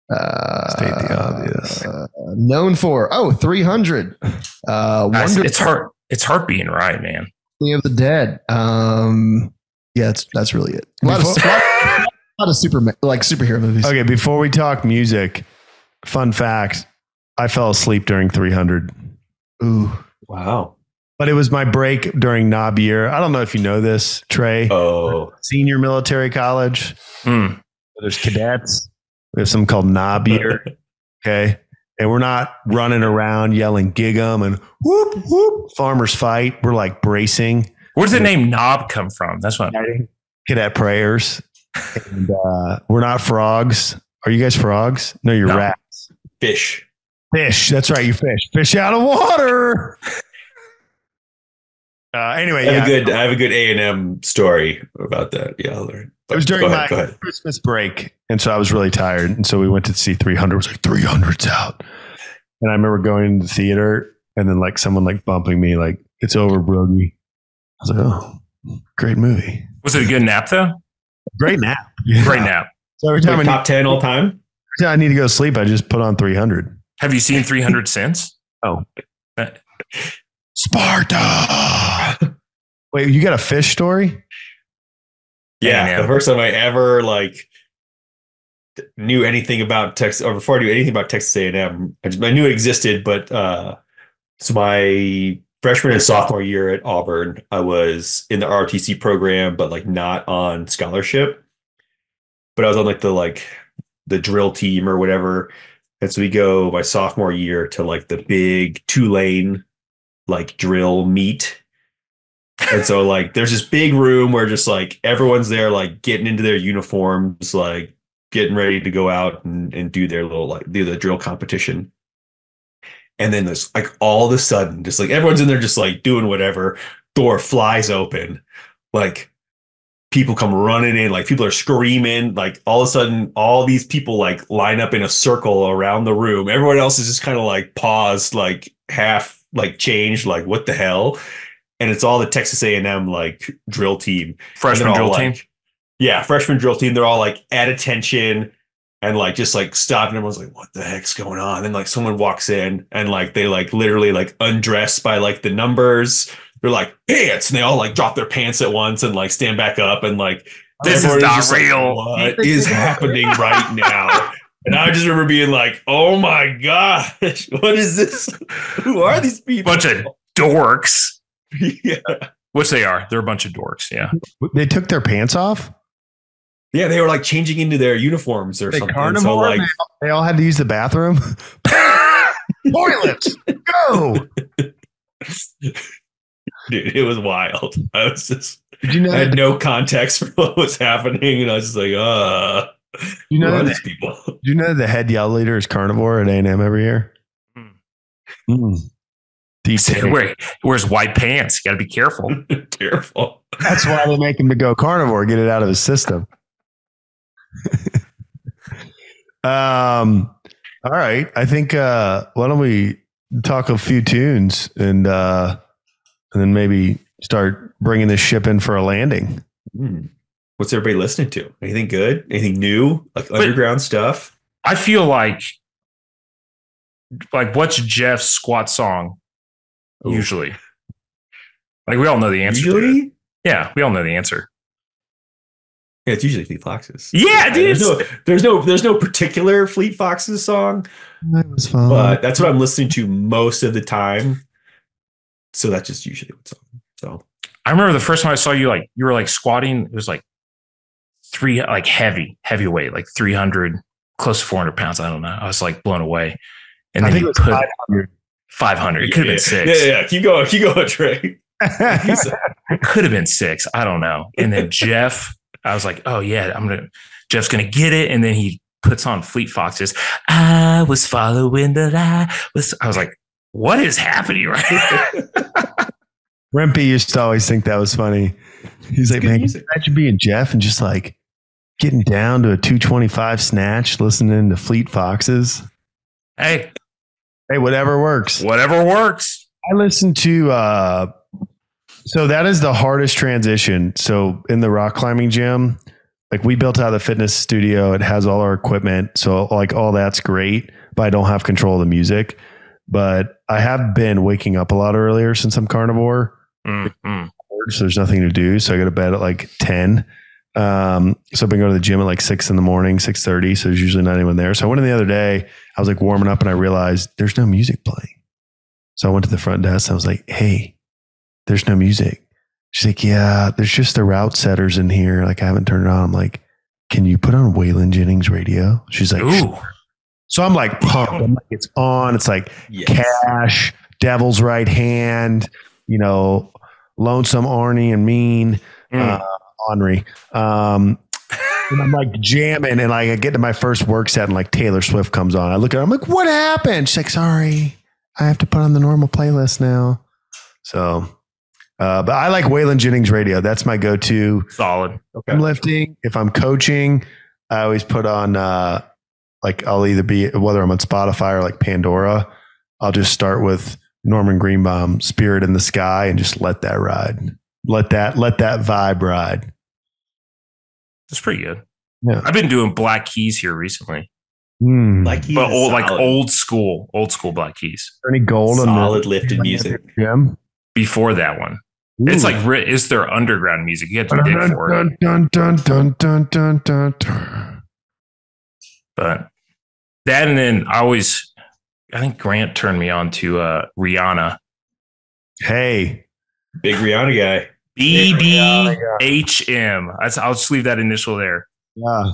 the obvious. Known for 300. It's heart being right, man. King of the Dead. That's really it. A lot of superhero movies. Okay, before we talk music, fun fact: I fell asleep during 300. Ooh, wow! But it was my break during knob year. I don't know if you know this, Trey. Oh, senior military college. There's cadets. We have something called knob year. Okay. And we're not running around yelling gig 'em and whoop, whoop, farmers fight. We're like bracing. Where does the name knob come from? That's what cadet prayers. And we're not frogs. Are you guys frogs? No, you're rats. Fish. That's right. You fish. Fish out of water. Anyway, I have a good A&M story about that. Yeah, I'll learn. It was during my Christmas break, and so I was really tired, and so we went to see 300. It was like 300's out, and I remember going into the theater, and then like someone like bumping me, like it's over, Broggi. I was like, oh, great movie. Was it a good nap though? Great nap. Yeah. Great nap. So every time top 10 all time. Every time I need to go to sleep, I just put on 300. Have you seen 300 since? Oh, Sparta. Wait, you got a fish story? Yeah, the first time I ever like knew anything about Texas, or before I knew anything about Texas A&M, I knew it existed, but so my freshman and sophomore year at Auburn, I was in the ROTC program, but like not on scholarship. But I was on like the drill team or whatever. And so we go my sophomore year to like the big 2-lane like drill meet. And so like there's this big room where just like everyone's there like getting into their uniforms, like getting ready to go out and do their little like do the drill competition. And then there's like all of a sudden just like everyone's in there just like doing whatever, door flies open, like people come running in, like people are screaming, like all of a sudden all these people like line up in a circle around the room. Everyone else is just kind of like paused, like half like changed, like what the hell? And it's all the Texas A&M like drill team. Freshman drill team? Yeah, freshman drill team. They're all like at attention and like just like stopping. Everyone's like, what the heck's going on? And like someone walks in and like they like literally like undress by like the numbers. They're like, pants. And they all like drop their pants at once and like stand back up and like, this is not real. Like, what is happening right now? And I just remember being like, oh my gosh, what is this? Who are these people? Bunch of dorks. Yeah. Which they are. They're a bunch of dorks. Yeah. They took their pants off? Yeah, they were like changing into their uniforms or something. Carnivore, so like they all had to use the bathroom. Toilets, go. Dude, it was wild. I was just I had no context for what was happening, and I was just like, you know who are that, these people? Do you know the head yell leader is Carnivore at A&M every year? Wears white pants. You got to be careful. Careful. That's why they make him to go Carnivore, get it out of his system. All right. I think why don't we talk a few tunes and then maybe start bringing this ship in for a landing. What's everybody listening to? Anything good? Anything new? Like underground stuff? I feel like what's Jeff's squat song? Usually. Like we all know the answer. Usually? Yeah, we all know the answer. Yeah, it's usually Fleet Foxes. Yeah, dude. There's no particular Fleet Foxes song. That was fun. But that's what I'm listening to most of the time. So that's just usually what's on. So I remember the first time I saw you, like you were like squatting. It was like heavyweight, like 300, close to 400 pounds. I don't know. I was like blown away. And then I think it was 500. 500. It could have been 6. Yeah. Keep going, Trey. It could have been 6. I don't know. And then Jeff, I was like, oh yeah, Jeff's gonna get it. And then he puts on Fleet Foxes. I was following the light. I was like, what is happening right now? Rempy used to always think that was funny. He's like, man, imagine being Jeff and just like getting down to a 225 snatch, listening to Fleet Foxes. Hey, whatever works. Whatever works. I listened to, so that is the hardest transition. So in the rock climbing gym, like we built out the fitness studio. It has all our equipment. So like all that's great, but I don't have control of the music. But I have been waking up a lot earlier since I'm carnivore. Mm-hmm. So there's nothing to do. So I go to bed at like 10. So I've been going to the gym at like 6 in the morning, 6:30. So there's usually not anyone there. So I went in the other day, I was like warming up and I realized there's no music playing. So I went to the front desk and I was like, hey, there's no music. She's like, yeah, there's just the route setters in here. Like I haven't turned it on. I'm like, can you put on Waylon Jennings radio? She's like, ooh. Sure. So I'm like pumped. I'm like, it's on. It's like Cash, Devil's Right Hand, Lonesome Arnie and Mean, Henri. And I'm like jamming and like I get to my first work set and like Taylor Swift comes on. I look at her, I'm like, what happened? She's like, sorry, I have to put on the normal playlist now. So But I like Waylon Jennings radio. That's my go-to. Solid. Okay. I'm lifting. If I'm coaching, I always put on like I'll either be whether I'm on Spotify or like Pandora. I'll just start with Norman Greenbaum, Spirit in the Sky, and just let that ride. Let that vibe ride. That's pretty good. Yeah. I've been doing Black Keys here recently. Black Keys, but old school Black Keys. Any gold on solid lifted music. Jim? Before that one. Ooh. It's like it's their underground music. You have to dig for it. But that, and then I think Grant turned me on to Rihanna. Hey, big Rihanna guy. BBHM. I'll just leave that initial there. Yeah.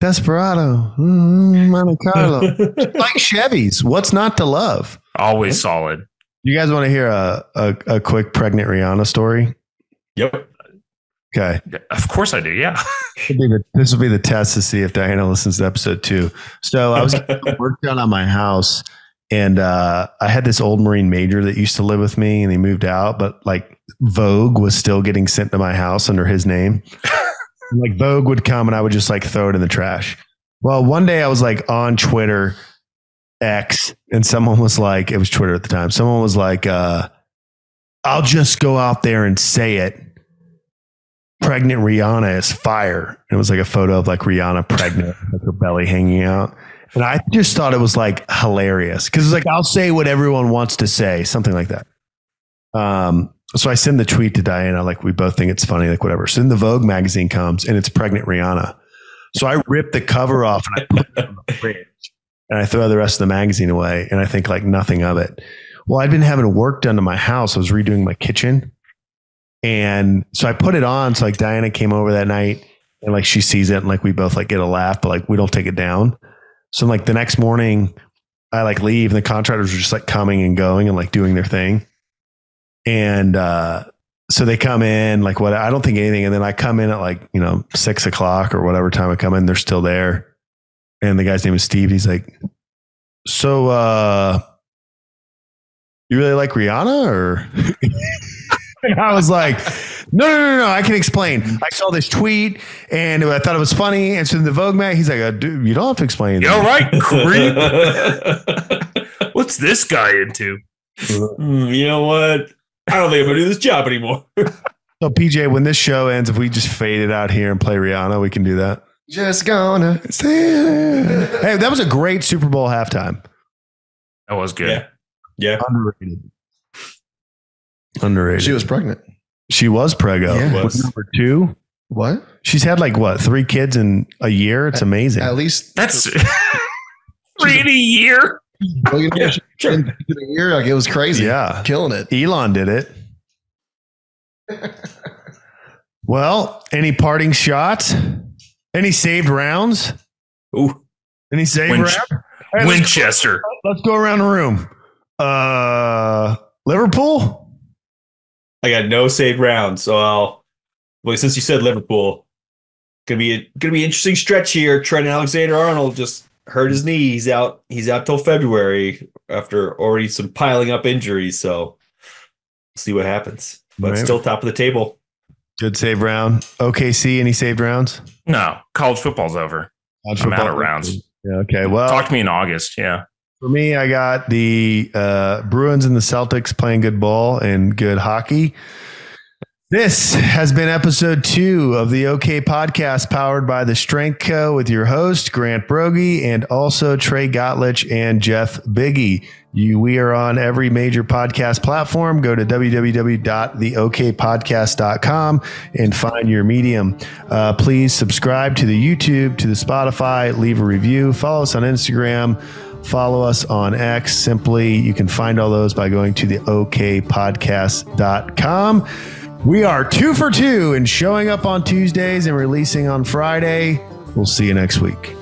Desperado. Monte Carlo. Like Chevys. What's not to love? Always solid. You guys want to hear a quick pregnant Rihanna story? Yep. Okay. Of course I do. Yeah. This will be the test to see if Diana listens to episode 2. So I was getting work done on my house, and I had this old Marine major that used to live with me, and he moved out, but like Vogue was still getting sent to my house under his name. Like Vogue would come and I would just like throw it in the trash. Well, one day I was like on Twitter X, and someone was like, it was Twitter at the time. Someone was like, I'll just go out there and say it. Pregnant Rihanna is fire. And it was like a photo of like Rihanna pregnant with her belly hanging out. And I just thought it was like hilarious because it's like, I'll say what everyone wants to say, something like that. So I send the tweet to Diana, like we both think it's funny, like whatever. So then the Vogue magazine comes and it's pregnant Rihanna. So I rip the cover off and I put it on the fridge and I throw the rest of the magazine away and I think like nothing of it. Well, I'd been having work done to my house. I was redoing my kitchen. And so I put it on. So like Diana came over that night and like she sees it and like we both like get a laugh, but like we don't take it down. So like the next morning I like leave and the contractors were just like coming and going and like doing their thing. And so they come in like what I don't think anything. And then I come in at like, 6 o'clock or whatever time I come in, they're still there. And the guy's name is Steve. He's like, so you really like Rihanna or? And I was like, no, I can explain. I saw this tweet and I thought it was funny. And so in the Vogue mag, he's like, dude, you don't have to explain. You're right, creep. What's this guy into? You know what? I don't think I'm going to do this job anymore. So PJ, when this show ends, if we just fade it out here and play Rihanna, we can do that. Just gonna say Hey, that was a great Super Bowl halftime. That was good. Yeah. Underrated. She was pregnant. She was preggo. Yeah. Was number 2. What? She's had like 3 kids in a year. It's amazing. At least that's 3 in a year. Well, sure. In a year, like it was crazy. Yeah, killing it. Elon did it. Well, any parting shots? Any saved rounds? Ooh, any saved rounds? Hey, Winchester. Let's go around the room. Liverpool. I got no saved rounds, so since you said Liverpool, gonna be an interesting stretch here. Trent Alexander-Arnold just hurt his knee. He's out till February after already some piling up injuries. So we'll see what happens. But still top of the table. Good save round. OKC, any saved rounds? No, college football's over. I'm out of rounds. Yeah, okay. Well, talk to me in August. Yeah. For me, I got the Bruins and the Celtics playing good ball and good hockey. This has been episode 2 of the OK Podcast, powered by The Strength Co. with your host, Grant Broggi, and also Trey Gottlich and Jeff Biggie. We are on every major podcast platform. Go to www.theokpodcast.com and find your medium. Please subscribe to the YouTube, to the Spotify, leave a review, follow us on Instagram. Follow us on X. Simply, you can find all those by going to theokpodcast.com. We are 2 for 2 and showing up on Tuesdays and releasing on Friday. We'll see you next week.